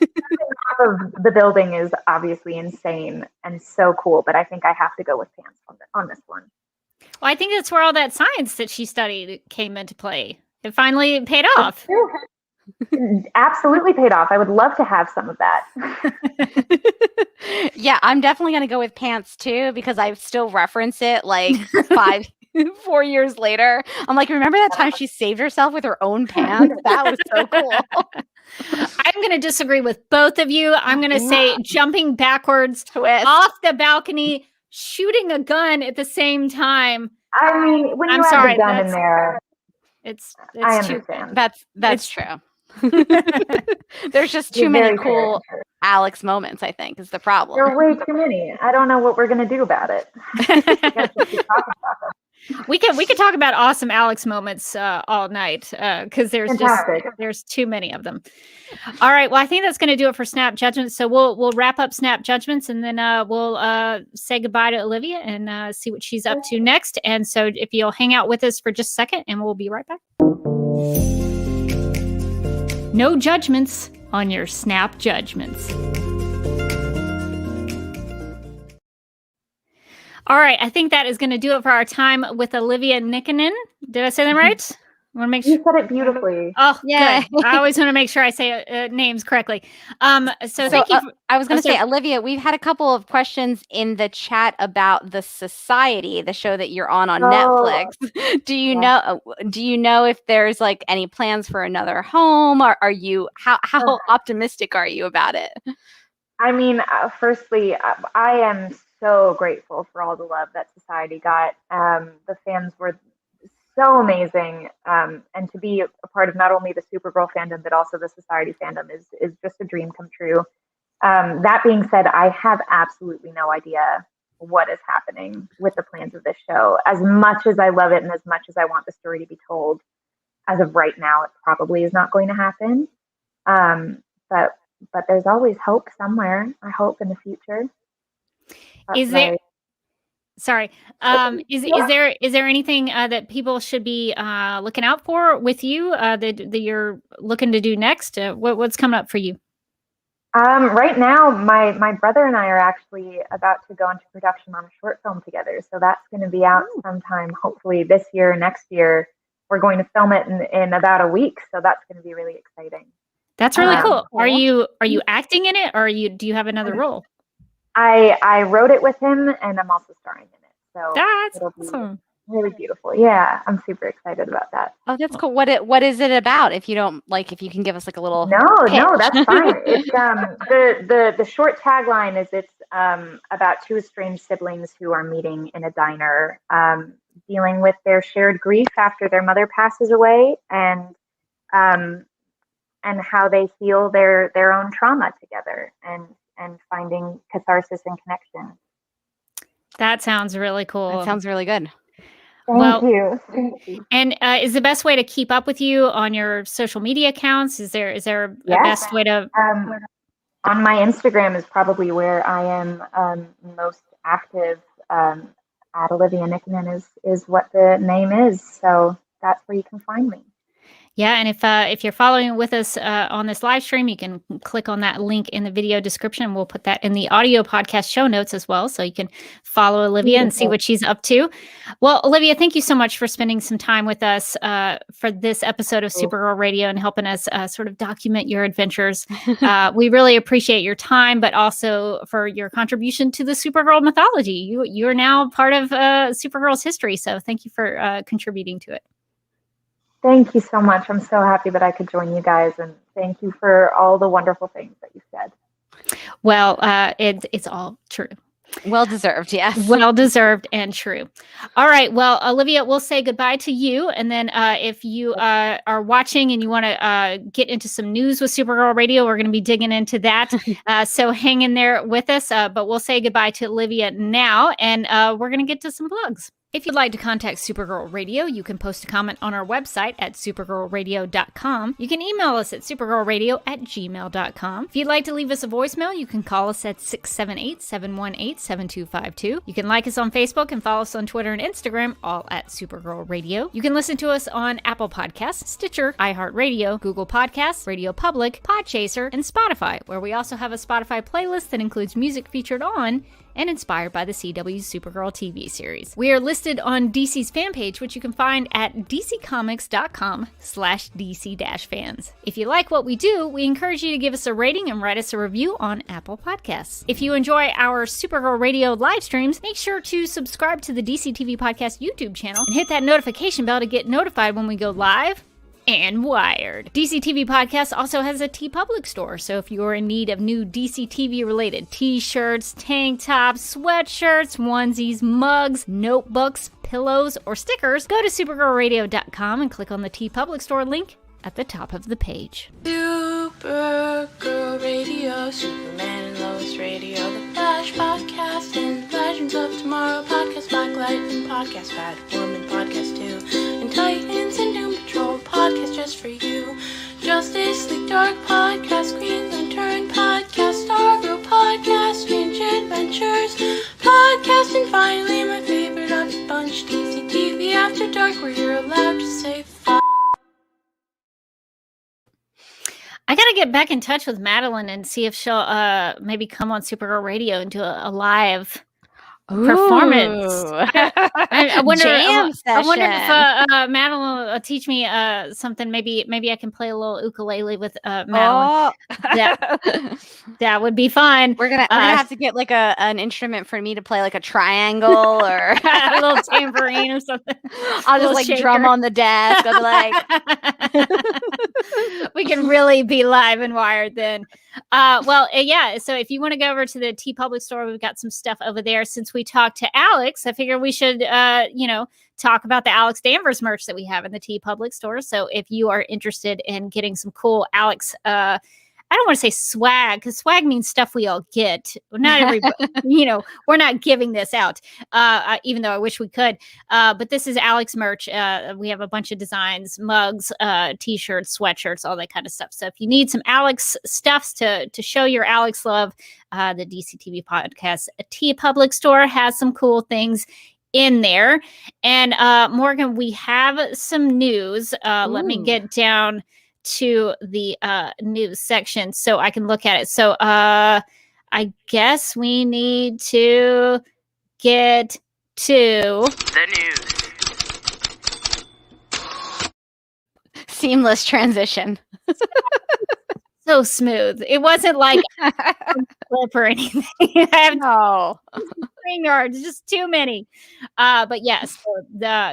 the building is obviously insane and so cool, but I think I have to go with pants on this one. Well, I think that's where all that science that she studied came into play. It finally paid off. Absolutely paid off. I would love to have some of that. Yeah, I'm definitely going to go with pants too, because I still reference it like 4 years later. I'm like, remember that time she saved herself with her own pants? That was so cool. I'm going to disagree with both of you. I'm going to say jumping backwards off the balcony, shooting a gun at the same time. I mean, when you have a gun in there, it's I understand. That's true. There's just too many cool Alex moments, I think, is the problem. There are way too many. I don't know what we're going to do about it. We could talk about awesome Alex moments all night because there's too many of them. All right. Well, I think that's going to do it for Snap Judgments. So we'll wrap up Snap Judgments, and then we'll say goodbye to Olivia and see what she's up to next. And so if you'll hang out with us for just a second, and we'll be right back. No judgments on your Snap Judgments. All right, I think that is going to do it for our time with Olivia Nikkanen. Did I say that right? I want to make sure. You said it beautifully. Oh, yeah. Good. I always want to make sure I say names correctly. So thank you. I was going to say, Olivia, we've had a couple of questions in the chat about The Society, the show that you're on Netflix. Do you know if there's like any plans for another home? Or are you how optimistic are you about it? I mean, firstly, I am so grateful for all the love that Society got. The fans were so amazing, and to be a part of not only the Supergirl fandom but also the Society fandom is just a dream come true. That being said, I have absolutely no idea what is happening with the plans of this show. As much as I love it and as much as I want the story to be told, as of right now, it probably is not going to happen. But there's always hope somewhere. I hope in the future. Is there anything that people should be looking out for with you that you're looking to do next? What's coming up for you? Right now, my brother and I are actually about to go into production on a short film together. So that's going to be out sometime, hopefully this year, next year. We're going to film it in about a week. So that's going to be really exciting. That's really cool. Are you acting in it, or do you have another role? I wrote it with him, and I'm also starring in it. So that's awesome. Really beautiful. Yeah, I'm super excited about that. Oh, that's cool. What is it about? If you can give us like a little. No, that's fine. It's the short tagline is it's about two estranged siblings who are meeting in a diner, dealing with their shared grief after their mother passes away, and how they heal their own trauma together and finding catharsis and connection. That sounds really cool. That sounds really good. Thank you. And is the best way to keep up with you on your social media accounts? Is there a best way to? On my Instagram is probably where I am most active. At Olivia Nikkanen is what the name is. So that's where you can find me. Yeah, and if you're following with us on this live stream, you can click on that link in the video description. We'll put that in the audio podcast show notes as well, so you can follow Olivia and see what she's up to. Well, Olivia, thank you so much for spending some time with us for this episode of Supergirl Radio and helping us sort of document your adventures. We really appreciate your time, but also for your contribution to the Supergirl mythology. You're now part of Supergirl's history, so thank you for contributing to it. Thank you so much. I'm so happy that I could join you guys, and thank you for all the wonderful things that you said. Well, it's all true. Well deserved, yes. Well deserved and true. All right. Well, Olivia, we'll say goodbye to you. And then if you are watching and you want to get into some news with Supergirl Radio, we're going to be digging into that. So hang in there with us. But we'll say goodbye to Olivia now, and we're going to get to some plugs. If you'd like to contact Supergirl Radio, you can post a comment on our website at supergirlradio.com. You can email us at supergirlradio@gmail.com. If you'd like to leave us a voicemail, you can call us at 678-718-7252. You can like us on Facebook and follow us on Twitter and Instagram, all at Supergirl Radio. You can listen to us on Apple Podcasts, Stitcher, iHeartRadio, Google Podcasts, Radio Public, Podchaser, and Spotify, where we also have a Spotify playlist that includes music featured on and inspired by the CW's Supergirl TV series. We are listed on DC's fan page, which you can find at dccomics.com/DC-fans. If you like what we do, we encourage you to give us a rating and write us a review on Apple Podcasts. If you enjoy our Supergirl Radio live streams, make sure to subscribe to the DC TV Podcast YouTube channel and hit that notification bell to get notified when we go live and wired. DC TV Podcast also has a TeePublic store, so if you're in need of new DC TV related t-shirts, tank tops, sweatshirts, onesies, mugs, notebooks, pillows, or stickers, go to supergirlradio.com and click on the TeePublic store link at the top of the page. Supergirl Radio, Superman and Lois Radio, The Flash Podcast, and Legends of Tomorrow Podcast, Blacklight and Podcast, Bad Woman Sleek Dark Podcast, Green Lantern Podcast, Stargirl Podcast, Strange Adventures Podcast, and finally my favorite of the bunch, DCTV After Dark, where you're allowed to say fuck. I got to get back in touch with Madeline and see if she'll maybe come on Supergirl Radio and do a live performance. I wonder. I wonder if Madeline will teach me something. Maybe I can play a little ukulele with Madeline. That would be fun. We're gonna have to get like an instrument for me to play, like a triangle or a little tambourine or something. I'll just like shaker. Drum on the desk. I'll be like, we can really be live and wired then. Yeah. So if you want to go over to the T Public store, we've got some stuff over there. Since we talked to Alex, I figure we should, talk about the Alex Danvers merch that we have in the T Public store. So if you are interested in getting some cool Alex, I don't want to say swag, because swag means stuff we all get. Not everybody, we're not giving this out, even though I wish we could. But this is Alex merch. We have a bunch of designs, mugs, t-shirts, sweatshirts, all that kind of stuff. So if you need some Alex stuffs to show your Alex love, the DCTV Podcast T Public store has some cool things in there. And Morgan, we have some news. Let me get down to the news section so I can look at it. So I guess we need to get to the news. Seamless transition. So smooth. It wasn't like clip or anything. I have no yards, just too many. But yes,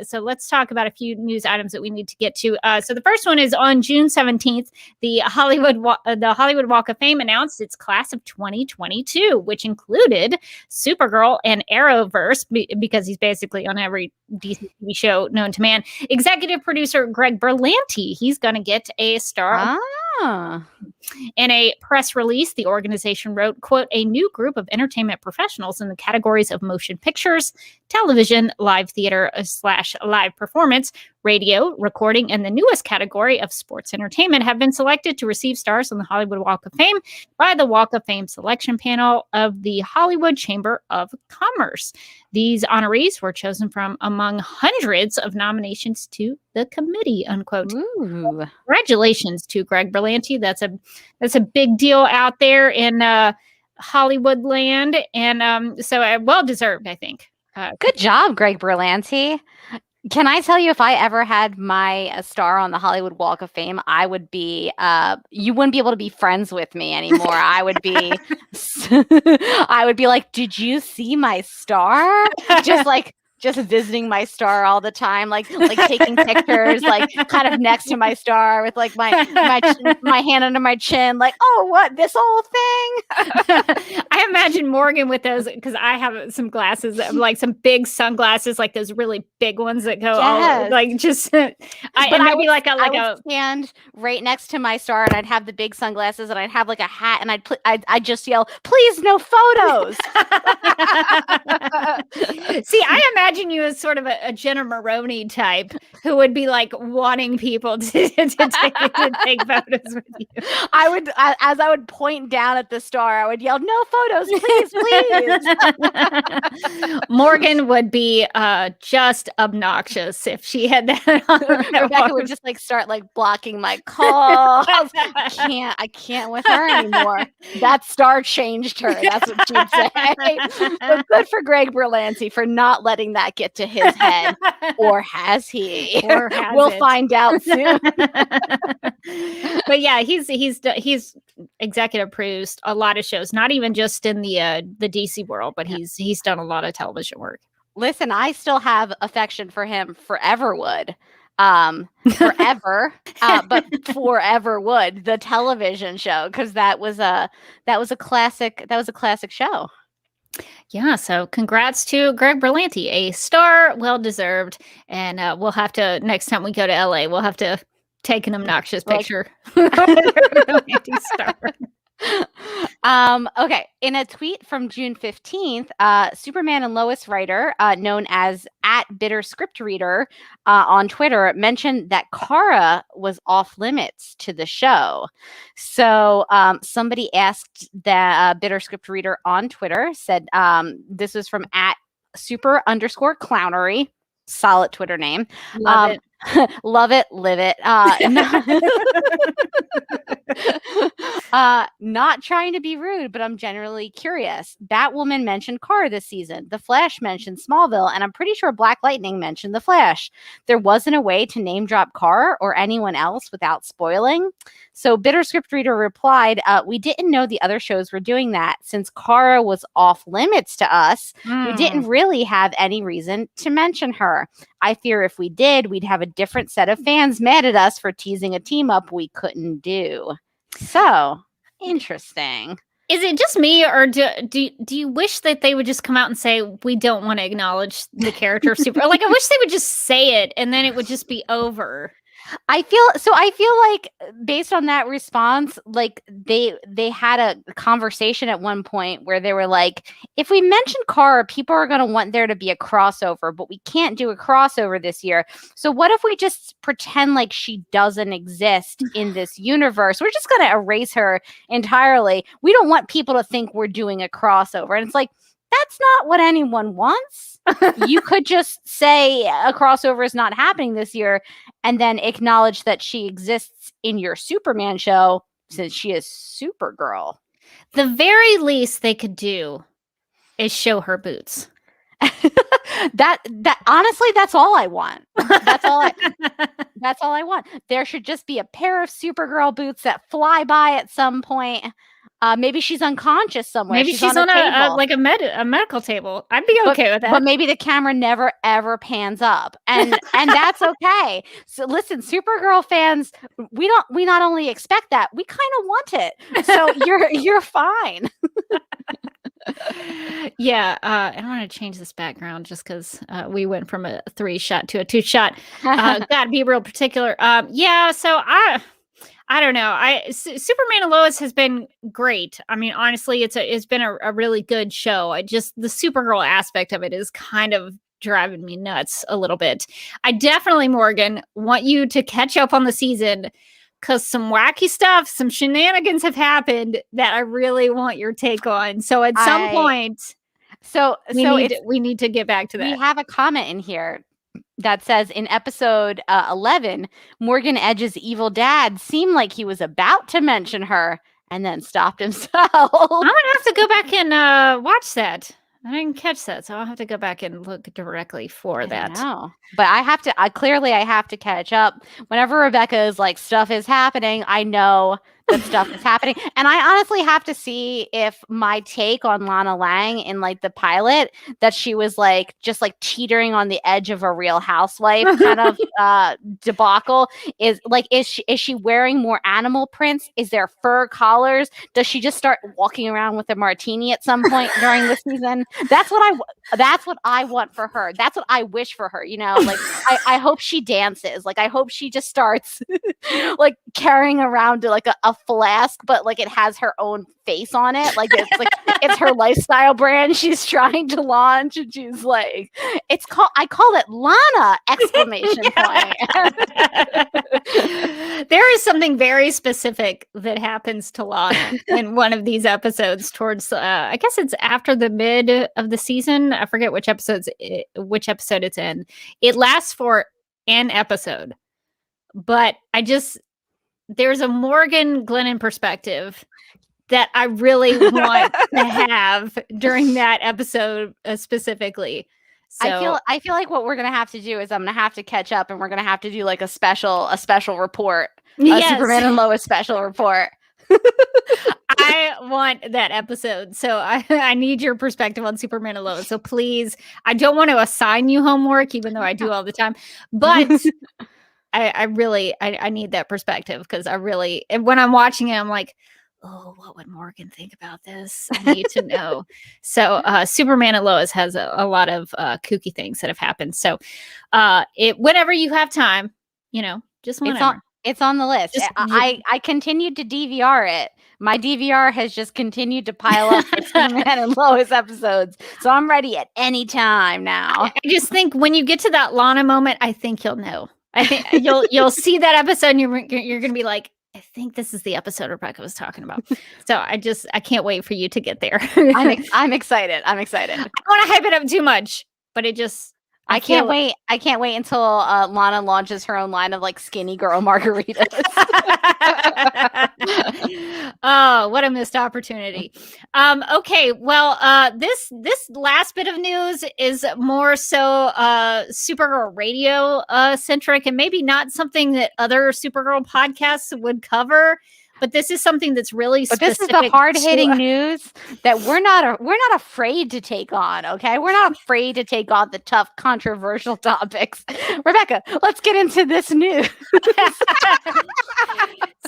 so let's talk about a few news items that we need to get to. So the first one is on June 17th, the Hollywood Walk of Fame announced its class of 2022, which included Supergirl and Arrowverse, because he's basically on every DC TV show known to man. Executive producer Greg Berlanti, he's going to get a star. In a press release, the organization wrote, quote, a new group of entertainment professionals in the categories of motion pictures, television, live theater / live performance, radio, recording, and the newest category of sports entertainment have been selected to receive stars on the Hollywood Walk of Fame by the Walk of Fame selection panel of the Hollywood Chamber of Commerce. These honorees were chosen from among hundreds of nominations to the committee, unquote. Ooh. Congratulations to Greg Berlanti. That's a big deal out there in Hollywood land, and so well-deserved, I think. Good job, Greg Berlanti. Can I tell you, if I ever had my star on the Hollywood Walk of Fame, I would be, you wouldn't be able to be friends with me anymore. I would be like, did you see my star? Just visiting my star all the time, like taking pictures, like kind of next to my star with like my hand under my chin, like, oh, what, this whole thing? I imagine Morgan with those, because I have some glasses, like some big sunglasses, like those really big ones that go all, like just. I would stand right next to my star, and I'd have the big sunglasses, and I'd have like a hat, and I'd just yell, "Please, no photos." See, I imagine you as sort of a Jenna Maroney type who would be like wanting people to take photos with you. I would, as I would point down at the star, I would yell, "No photos, please, please." Morgan would be just obnoxious if she had that on. Rebecca would just like start like blocking my calls. I can't with her anymore. That star changed her. That's what she'd say. But good for Greg Berlanti for not letting that get to his head. Or has he? We'll find out soon. But yeah, he's executive produced a lot of shows, not even just in the DC world, but he's done a lot of television work. Listen, I still have affection for him forever would. Forever, but forever would, the television show, because that was a classic show. Yeah, so congrats to Greg Berlanti, a star, well deserved, and we'll have to, next time we go to LA, we'll have to take an obnoxious picture. Berlanti star. Okay. In a tweet from June 15th, Superman and Lois writer, known as @BitterScriptReader on Twitter, mentioned that Kara was off limits to the show. So somebody asked the BitterScriptReader on Twitter, said this was from @super_clownery. Solid Twitter name. Love it. Love it, live it. Not trying to be rude, but I'm generally curious. Batwoman mentioned Kara this season. The Flash mentioned Smallville, and I'm pretty sure Black Lightning mentioned The Flash. There wasn't a way to name drop Kara or anyone else without spoiling. So BitterScript Reader replied, we didn't know the other shows were doing that. Since Kara was off limits to us, we didn't really have any reason to mention her. I fear if we did, we'd have a different set of fans mad at us for teasing a team up we couldn't do. So, interesting. Is it just me, or do you wish that they would just come out and say, we don't want to acknowledge the character of Super? Like, I wish they would just say it, and then it would just be over. I feel like based on that response, like they had a conversation at one point where they were like, if we mention Kara, people are going to want there to be a crossover, but we can't do a crossover this year. So what if we just pretend like she doesn't exist in this universe? We're just going to erase her entirely. We don't want people to think we're doing a crossover. And it's like, that's not what anyone wants. You could just say a crossover is not happening this year and then acknowledge that she exists in your Superman show since she is Supergirl. The very least they could do is show her boots. that honestly, that's all I want. That's all I want. There should just be a pair of Supergirl boots that fly by at some point. Maybe she's unconscious somewhere. Maybe she's on a medical table. I'd be okay with that. But maybe the camera never ever pans up, and that's okay. So listen, Supergirl fans, we not only expect that, we kind of want it. So you're fine. Yeah, I want to change this background just because we went from a 3-shot to a 2-shot. Gotta be real particular. Yeah, so I don't know. Superman and Lois has been great. I mean, honestly, it's been a really good show. The Supergirl aspect of it is kind of driving me nuts a little bit. I definitely, Morgan, want you to catch up on the season because some wacky stuff, some shenanigans have happened that I really want your take on. So at some point, we need to get back to that. We have a comment in here that says in episode 11, Morgan Edge's evil dad seemed like he was about to mention her and then stopped himself. I'm going to have to go back and watch that. I didn't catch that, so I'll have to go back and look directly for that. No, but I have to catch up. Whenever Rebecca is like, stuff is happening, I know that stuff is happening. And I honestly have to see if my take on Lana Lang in like the pilot, that she was like just like teetering on the edge of a Real Housewife kind of debacle, is she wearing more animal prints? Is there fur collars? Does she just start walking around with a martini at some point during the season? That's what I want for her. That's what I wish for her. You know, like I hope she dances. Like I hope she just starts like carrying around like a flask, but like it has her own face on it. Like it's her lifestyle brand she's trying to launch, and she's like, I call it Lana ! Point. There is something very specific that happens to Lana in one of these episodes towards I guess it's after the mid of the season. I forget which episode it's in. It lasts for an episode, but there's a Morgan Glennon perspective that I really want to have during that episode specifically. So I feel like what we're gonna have to do is I'm gonna have to catch up, and we're gonna have to do like a special report, Superman and Lois special report. I want that episode. So I need your perspective on Superman and Lois. So please, I don't want to assign you homework, even though I do all the time, but I really need that perspective, because when I'm watching it, I'm like, oh, what would Morgan think about this? I need to know. So Superman and Lois has a lot of kooky things that have happened. So whenever you have time, just whenever. It's on the list. I continued to DVR it My DVR has just continued to pile up for Superman and Lois episodes, so I'm ready at any time now. I just think when you get to that Lana moment, I think you'll know. I think you'll see that episode and you're going to be like, I think this is the episode Rebecca was talking about. So I can't wait for you to get there. I'm excited. I'm excited. I don't want to hype it up too much, but it just. I can't wait. I can't wait until Lana launches her own line of like skinny girl margaritas. Oh, what a missed opportunity. Okay, well, this last bit of news is more so Supergirl Radio centric, and maybe not something that other Supergirl podcasts would cover. But this is something that's really specific. But this is the hard-hitting news that we're not afraid to take on, okay? We're not afraid to take on the tough, controversial topics. Rebecca, let's get into this news.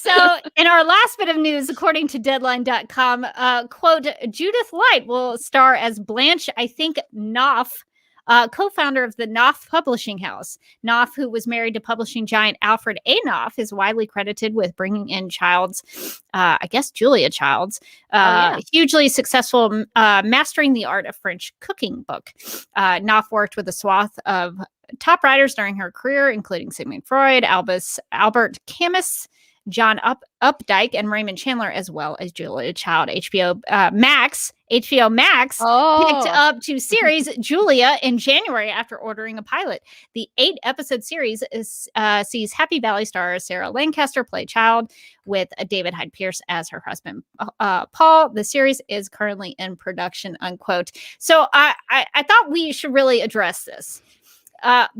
So, in our last bit of news, according to Deadline.com, quote, Judith Light will star as Blanche, I think, Knopf, co-founder of the Knopf Publishing House. Knopf, who was married to publishing giant Alfred A. Knopf, is widely credited with bringing in Childs, Julia Childs, hugely successful Mastering the Art of French Cooking book. Knopf worked with a swath of top writers during her career, including Sigmund Freud, Albert Camus, John Updike, and Raymond Chandler, as well as Julia Child. HBO Max picked up to series Julia in January after ordering a pilot. The 8-episode series sees Happy Valley star Sarah Lancaster play Child, with David Hyde Pierce as her husband, Paul. The series is currently in production, unquote. So I thought we should really address this.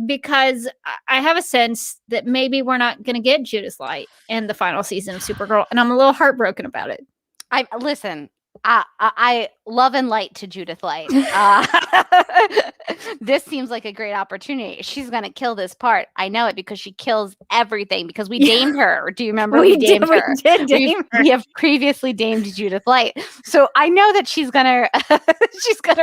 Because I have a sense that maybe we're not going to get Judith Light in the final season of Supergirl, and I'm a little heartbroken about it. I love and light to Judith Light. This seems like a great opportunity. She's going to kill this part. I know it because she kills everything, because we damed her. Do you remember we damed her? We have previously damed Judith Light. So I know that she's going to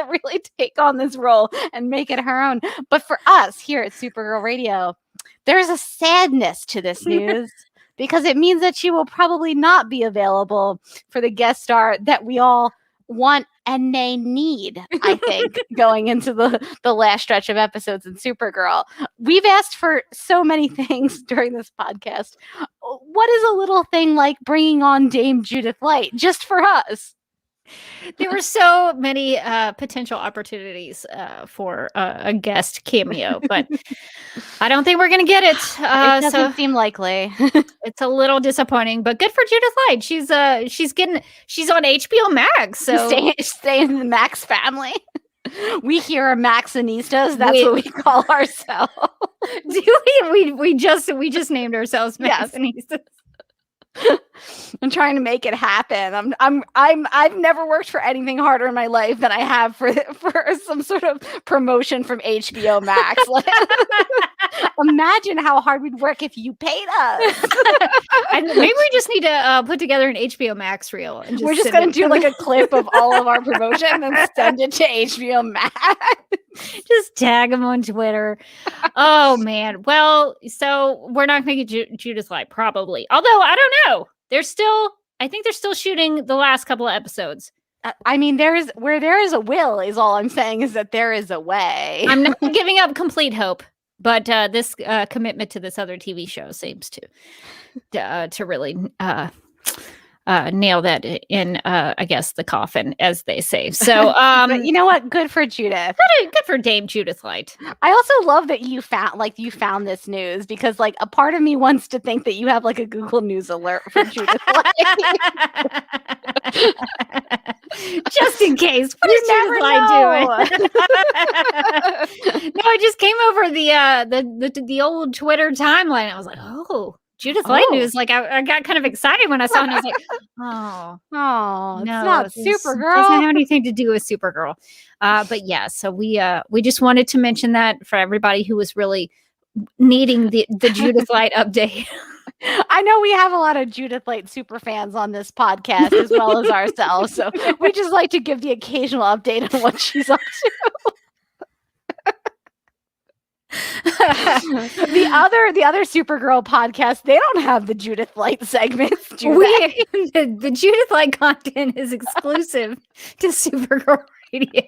really take on this role and make it her own. But for us here at Supergirl Radio, there's a sadness to this news. Because it means that she will probably not be available for the guest star that we all want and may need, I think, going into the last stretch of episodes in Supergirl. We've asked for so many things during this podcast. What is a little thing like bringing on Dame Judith Light just for us? There were so many potential opportunities for a guest cameo, but I don't think we're going to get it. It doesn't seem likely. It's a little disappointing, but good for Judith Light. She's on HBO Max, so stay in the Max family. We here are Maxinistas. That's what we call ourselves. Do we just named ourselves Maxinistas. Yes. I'm trying to make it happen. I've never worked for anything harder in my life than I have for some sort of promotion from HBO Max. Like, imagine how hard we'd work if you paid us. And maybe we just need to put together an HBO Max reel. And we're just going to do like a clip of all of our promotion and send it to HBO Max. Just tag them on Twitter. Oh man. Well, so we're not going to get Judith Light probably. Although I don't know. I think they're still shooting the last couple of episodes. I mean, where there is a will is all I'm saying is that there is a way. I'm not giving up complete hope, but this commitment to this other TV show seems to really nail that in, I guess, the coffin, as they say. So, but you know what? Good for Judith. Good for Dame Judith Light. I also love that you found this news, because like a part of me wants to think that you have like a Google News alert for Judith Light. Just in case. What is Judith Light doing? No, I just came over the old Twitter timeline. I was like, oh. Judith Light news. Like I got kind of excited when I saw it. And I was like, oh, no, it's not Supergirl. Doesn't have anything to do with Supergirl. But yeah, so we just wanted to mention that for everybody who was really needing the Judith Light update. I know we have a lot of Judith Light super fans on this podcast as well as ourselves, so we just like to give the occasional update on what she's up to. The other Supergirl podcast, they don't have the Judith Light segments, do they? The Judith Light content is exclusive to Supergirl Radio.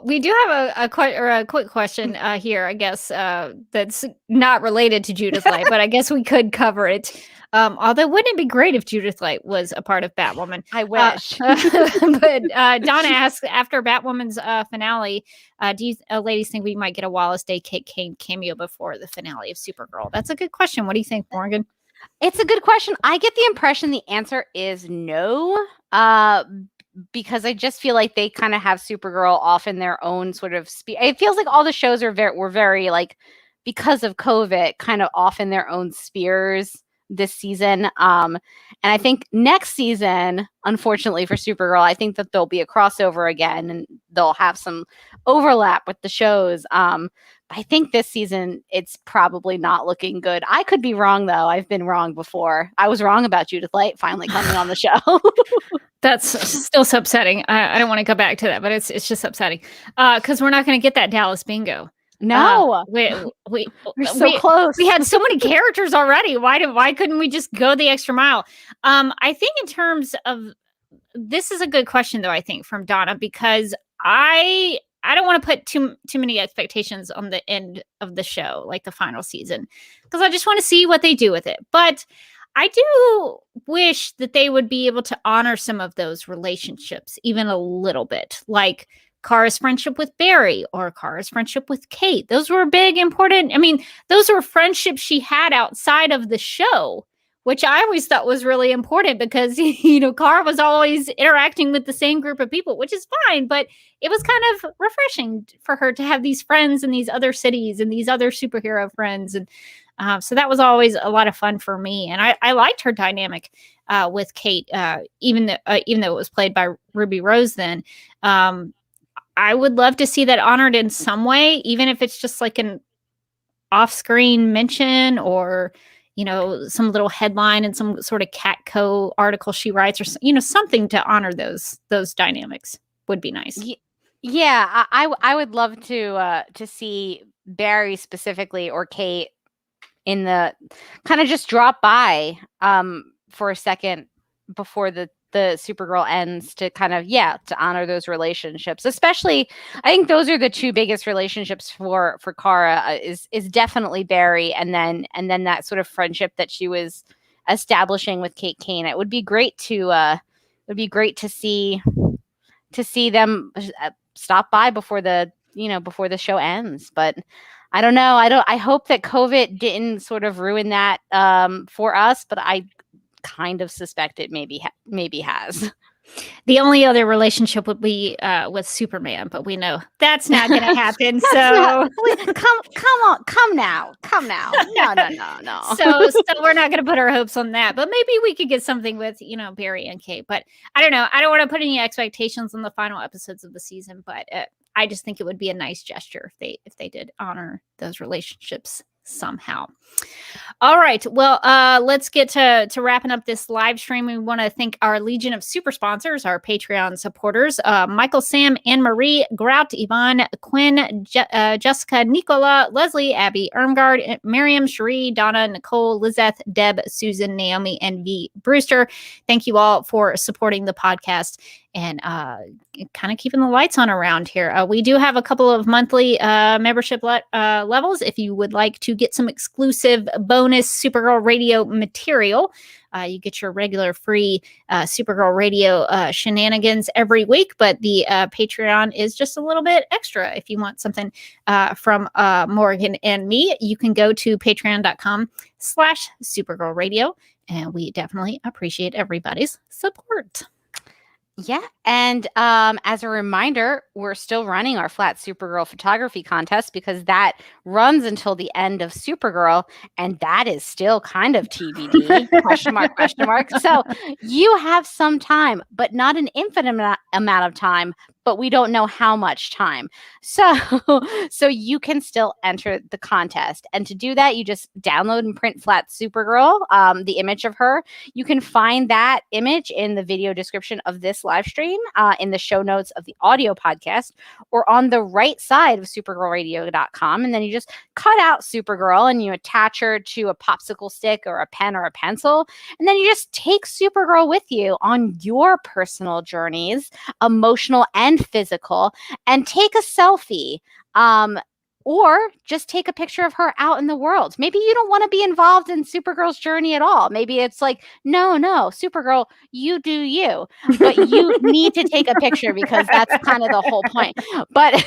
We do have a quick question here, I guess, that's not related to Judith Light, but I guess we could cover it. Although, wouldn't it be great if Judith Light was a part of Batwoman? I wish. But Donna asks, after Batwoman's finale, do you ladies think we might get a Wallace Day Kate Kane cameo before the finale of Supergirl? That's a good question. What do you think, Morgan? It's a good question. I get the impression the answer is no, because I just feel like they kind of have Supergirl off in their own sort of it feels like all the shows were very like, because of COVID, kind of off in their own spheres this season. And I think next season, unfortunately for Supergirl, I think that there'll be a crossover again and they'll have some overlap with the shows. I think this season it's probably not looking good. I could be wrong though. I've been wrong before. I was wrong about Judith Light finally coming on the show. That's still so upsetting. I don't want to go back to that, but it's just upsetting because we're not going to get that Dallas bingo. No, we're so close. We had so many characters already. Why couldn't we just go the extra mile? I think in terms of this is a good question though. I think from Donna, because I don't want to put too many expectations on the end of the show, like the final season, because I just want to see what they do with it. But I do wish that they would be able to honor some of those relationships even a little bit, like Kara's friendship with Barry or Kara's friendship with Kate. Those were big, important. I mean, those were friendships she had outside of the show, which I always thought was really important because, Kara was always interacting with the same group of people, which is fine, but it was kind of refreshing for her to have these friends in these other cities and these other superhero friends. And so that was always a lot of fun for me. And I liked her dynamic with Kate, even though it was played by Ruby Rose then. I would love to see that honored in some way, even if it's just like an off-screen mention or, some little headline in some sort of Catco article she writes or, something to honor those dynamics would be nice. Yeah, I would love to see Barry specifically or Kate in the kind of just drop by for a second before the Supergirl ends to kind of, to honor those relationships. Especially, I think those are the two biggest relationships for Kara is definitely Barry and then that sort of friendship that she was establishing with Kate Kane. It would be great to see them stop by before the show ends. But I don't know. I hope that COVID didn't sort of ruin that for us, but I kind of suspect it maybe has. The only other relationship would be with Superman, but we know that's not going to happen. So come now. No. So we're not going to put our hopes on that, but maybe we could get something with, Barry and Kate, but I don't know. I don't want to put any expectations on the final episodes of the season, but I just think it would be a nice gesture if they did honor those relationships somehow. All right. Well, let's get to wrapping up this live stream. We want to thank our Legion of Super Sponsors, our Patreon supporters, Michael, Sam, Anne-Marie, Grout, Yvonne, Quinn, Jessica, Nicola, Leslie, Abby, Irmgard, Miriam, Cherie, Donna, Nicole, Lizeth, Deb, Susan, Naomi, and V. Brewster. Thank you all for supporting the podcast and kind of keeping the lights on around here. We do have a couple of monthly membership levels. If you would like to get some exclusive bonus Supergirl Radio material, you get your regular free Supergirl Radio shenanigans every week, but the Patreon is just a little bit extra. If you want something from Morgan and me, you can go to patreon.com/Supergirl Radio, and we definitely appreciate everybody's support. Yeah. And as a reminder, we're still running our flat Supergirl photography contest because that runs until the end of Supergirl. And that is still kind of TBD, question mark. So you have some time, but not an infinite amount of time. but we don't know how much time. So you can still enter the contest. And to do that, you just download and print flat Supergirl, the image of her. You can find that image in the video description of this live stream, in the show notes of the audio podcast, or on the right side of supergirlradio.com. And then you just cut out Supergirl and you attach her to a popsicle stick or a pen or a pencil. And then you just take Supergirl with you on your personal journeys, emotional and physical, and take a selfie. Or just take a picture of her out in the world. Maybe you don't want to be involved in Supergirl's journey at all. Maybe it's like, no, Supergirl, you do you. But you need to take a picture because that's kind of the whole point. But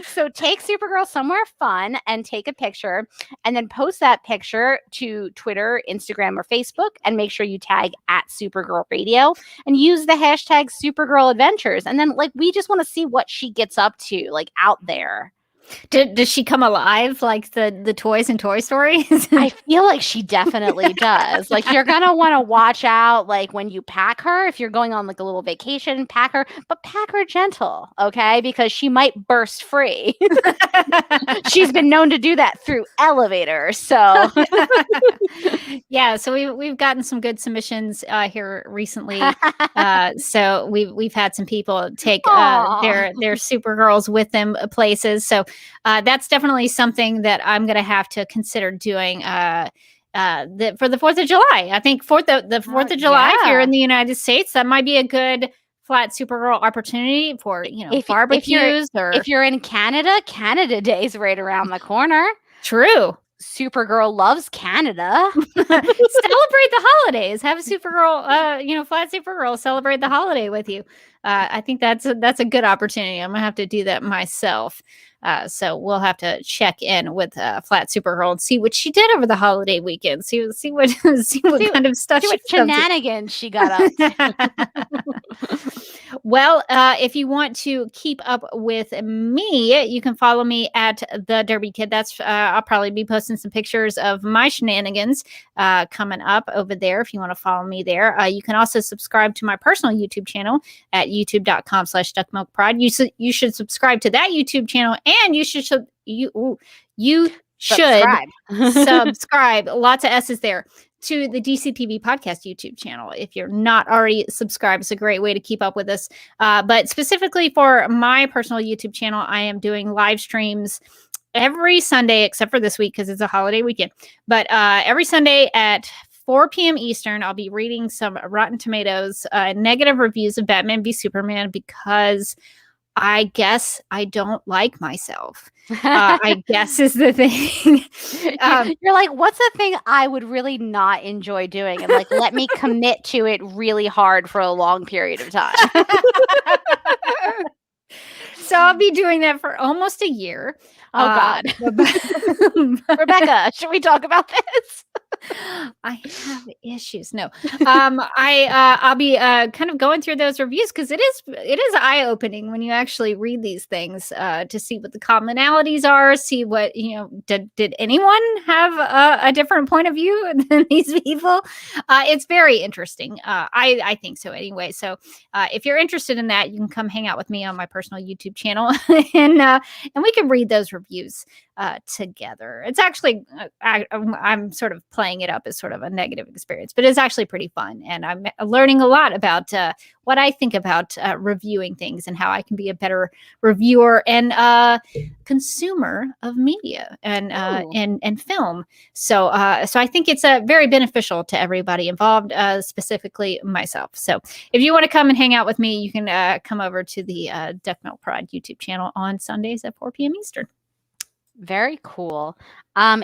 so take Supergirl somewhere fun and take a picture and then post that picture to Twitter, Instagram, or Facebook, and make sure you tag at Supergirl Radio and use the hashtag Supergirl Adventures. And then we just want to see what she gets up to out there. Does she come alive like the toys in Toy Story? I feel like she definitely does. You're gonna want to watch out when you pack her. If you're going on a little vacation, pack her, but pack her gentle, okay? Because she might burst free. She's been known to do that through elevators. So yeah, so we've gotten some good submissions here recently. So we've had some people take their Supergirls with them places. So that's definitely something that I'm going to have to consider doing for the 4th of July. I think the 4th of July here in the United States, that might be a good flat Supergirl opportunity for barbecues. If you're in Canada, Canada Day's right around the corner. True. Supergirl loves Canada. Celebrate the holidays. Have a Supergirl, flat Supergirl celebrate the holiday with you. I think that's a good opportunity. I'm gonna have to do that myself. So we'll have to check in with Flat Supergirl and see what she did over the holiday weekend. See what kind of stuff. See what shenanigans she got up. Well, if you want to keep up with me, you can follow me at the Derby Kid. That's I'll probably be posting some pictures of my shenanigans coming up over there. If you want to follow me there, you can also subscribe to my personal YouTube channel at youtube.com/duckmilkpride. You should subscribe to that YouTube channel, and you should subscribe. Lots of S's there. To the DCTV podcast YouTube channel. If you're not already subscribed, it's a great way to keep up with us. But specifically for my personal YouTube channel, I am doing live streams every Sunday, except for this week because it's a holiday weekend. But every Sunday at 4 p.m. Eastern, I'll be reading some Rotten Tomatoes negative reviews of Batman v Superman because I guess I don't like myself. I guess is the thing. You're like, what's the thing I would really not enjoy doing? And let me commit to it really hard for a long period of time. So I'll be doing that for almost a year. Oh, God. Rebecca, should we talk about this? I have issues. No, I'll be kind of going through those reviews because it is eye opening when you actually read these things to see what the commonalities are. See what did anyone have a different point of view than these people? It's very interesting. I think so anyway. So if you're interested in that, you can come hang out with me on my personal YouTube channel and we can read those reviews together. It's actually I'm sort of playing it up as sort of a negative experience, but it's actually pretty fun, and I'm learning a lot about what I think about reviewing things and how I can be a better reviewer and consumer of media and film. So I think it's very beneficial to everybody involved, specifically myself. So if you want to come and hang out with me, you can come over to the Duck Milk Pride YouTube channel on Sundays at 4 p.m. Eastern. Very cool.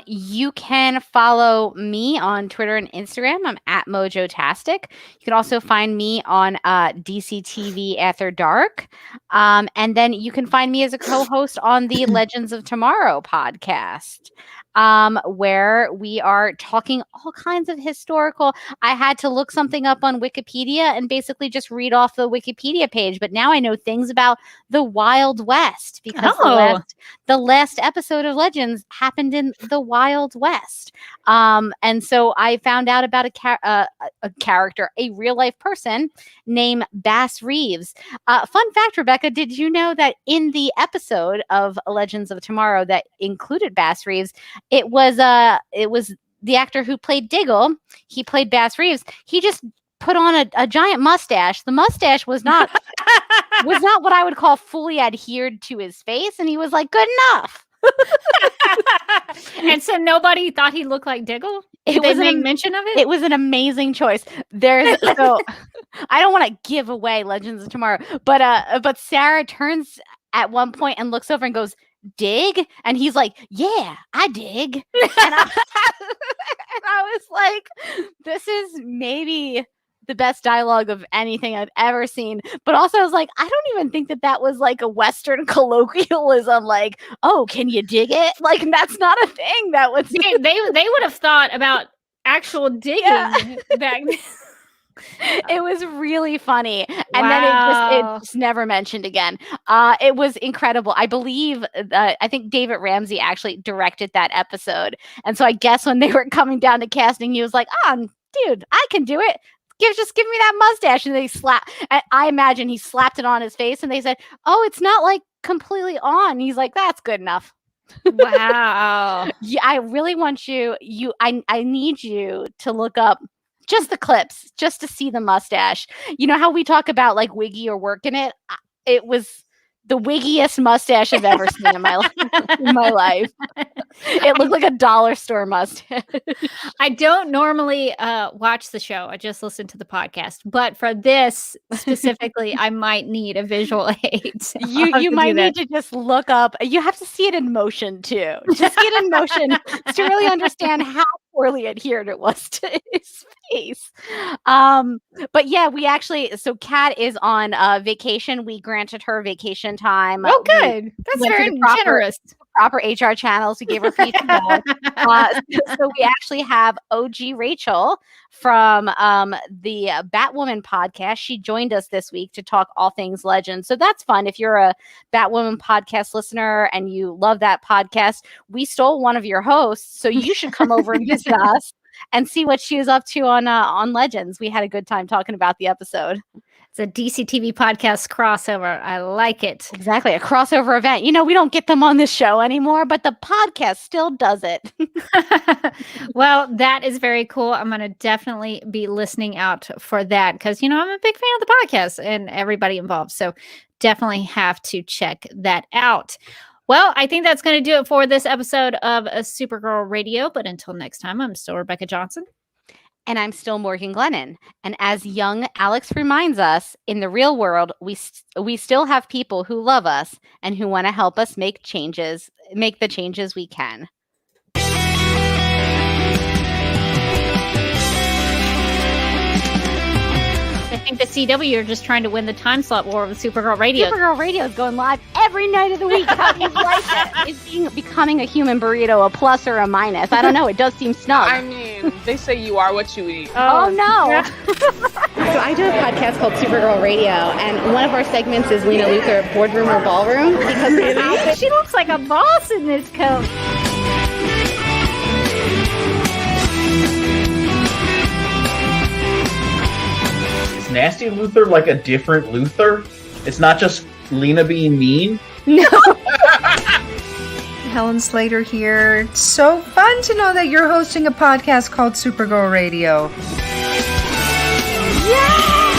You can follow me on Twitter and Instagram. I'm at Mojotastic. You can also find me on DCTV After Dark. And then you can find me as a co-host on the Legends of Tomorrow podcast, where we are talking all kinds of historical. I had to look something up on Wikipedia and basically just read off the Wikipedia page. But now I know things about the Wild West because the last episode of Legends happened in the Wild West. And so I found out about a character, a real life person named Bass Reeves. Fun fact, Rebecca, did you know that in the episode of Legends of Tomorrow that included Bass Reeves, it was the actor who played Diggle. He played Bass Reeves. He just put on a giant mustache. The mustache was not what I would call fully adhered to his face, and he was like, good enough. And so nobody thought he looked like Diggle? Did they make mention of it? It was an amazing choice. So I don't want to give away Legends of Tomorrow, but Sarah turns at one point and looks over and goes, dig? And he's like, yeah, I dig. And I was like, this is maybe the best dialogue of anything I've ever seen. But also I was like, I don't even think that was like a Western colloquialism. Like, oh, can you dig it? Like, that's not a thing that was. they would have thought about actual digging back then. It was really funny. And then it just never mentioned again. It was incredible. I believe I think David Ramsey actually directed that episode. And so I guess when they were coming down to casting, he was like, oh, dude, I can do it. Just give me that mustache. And they I imagine he slapped it on his face and they said, oh, it's not like completely on. He's like, that's good enough. Wow. Yeah, I really want I need you to look up just the clips, just to see the mustache. You know how we talk about like wiggy or working it? It was the wiggiest mustache I've ever seen in my life. It looked like a dollar store mustache. I don't normally watch the show. I just listen to the podcast. But for this specifically, I might need a visual aid. You might need to just look up. You have to see it in motion too. Just see it in motion to really understand how poorly adhered it was to his face. But yeah, so Kat is on vacation. We granted her vacation time. Oh, good. That's very generous. Proper HR channels. We gave her PTO. So we actually have OG Rachel from the Batwoman podcast. She joined us this week to talk all things Legends. So that's fun. If you're a Batwoman podcast listener and you love that podcast, we stole one of your hosts, so you should come over and visit us and see what she is up to on Legends. We had a good time talking about the episode. It's a DC TV podcast crossover. I like it. Exactly. A crossover event. You know, we don't get them on this show anymore, but the podcast still does it. Well, that is very cool. I'm going to definitely be listening out for that because, I'm a big fan of the podcast and everybody involved. So definitely have to check that out. Well, I think that's going to do it for this episode of Supergirl Radio. But until next time, I'm still Rebecca Johnson. And I'm still Morgan Glennon. And as young Alex reminds us, in the real world, we still have people who love us and who want to help us make the changes we can. I think the CW are just trying to win the time slot war with Supergirl Radio. Supergirl Radio is going live every night of the week. How do you like that? Is becoming a human burrito a plus or a minus? I don't know. It does seem snug. I mean, they say you are what you eat. Oh no. So I do a podcast called Supergirl Radio, and one of our segments is Lena Luthor, Boardroom or Ballroom. Because she looks like a boss in this coat. Nasty Luthor like a different Luthor? It's not just Lena being mean? No. Helen Slater here. It's so fun to know that you're hosting a podcast called Supergirl Radio. Yeah!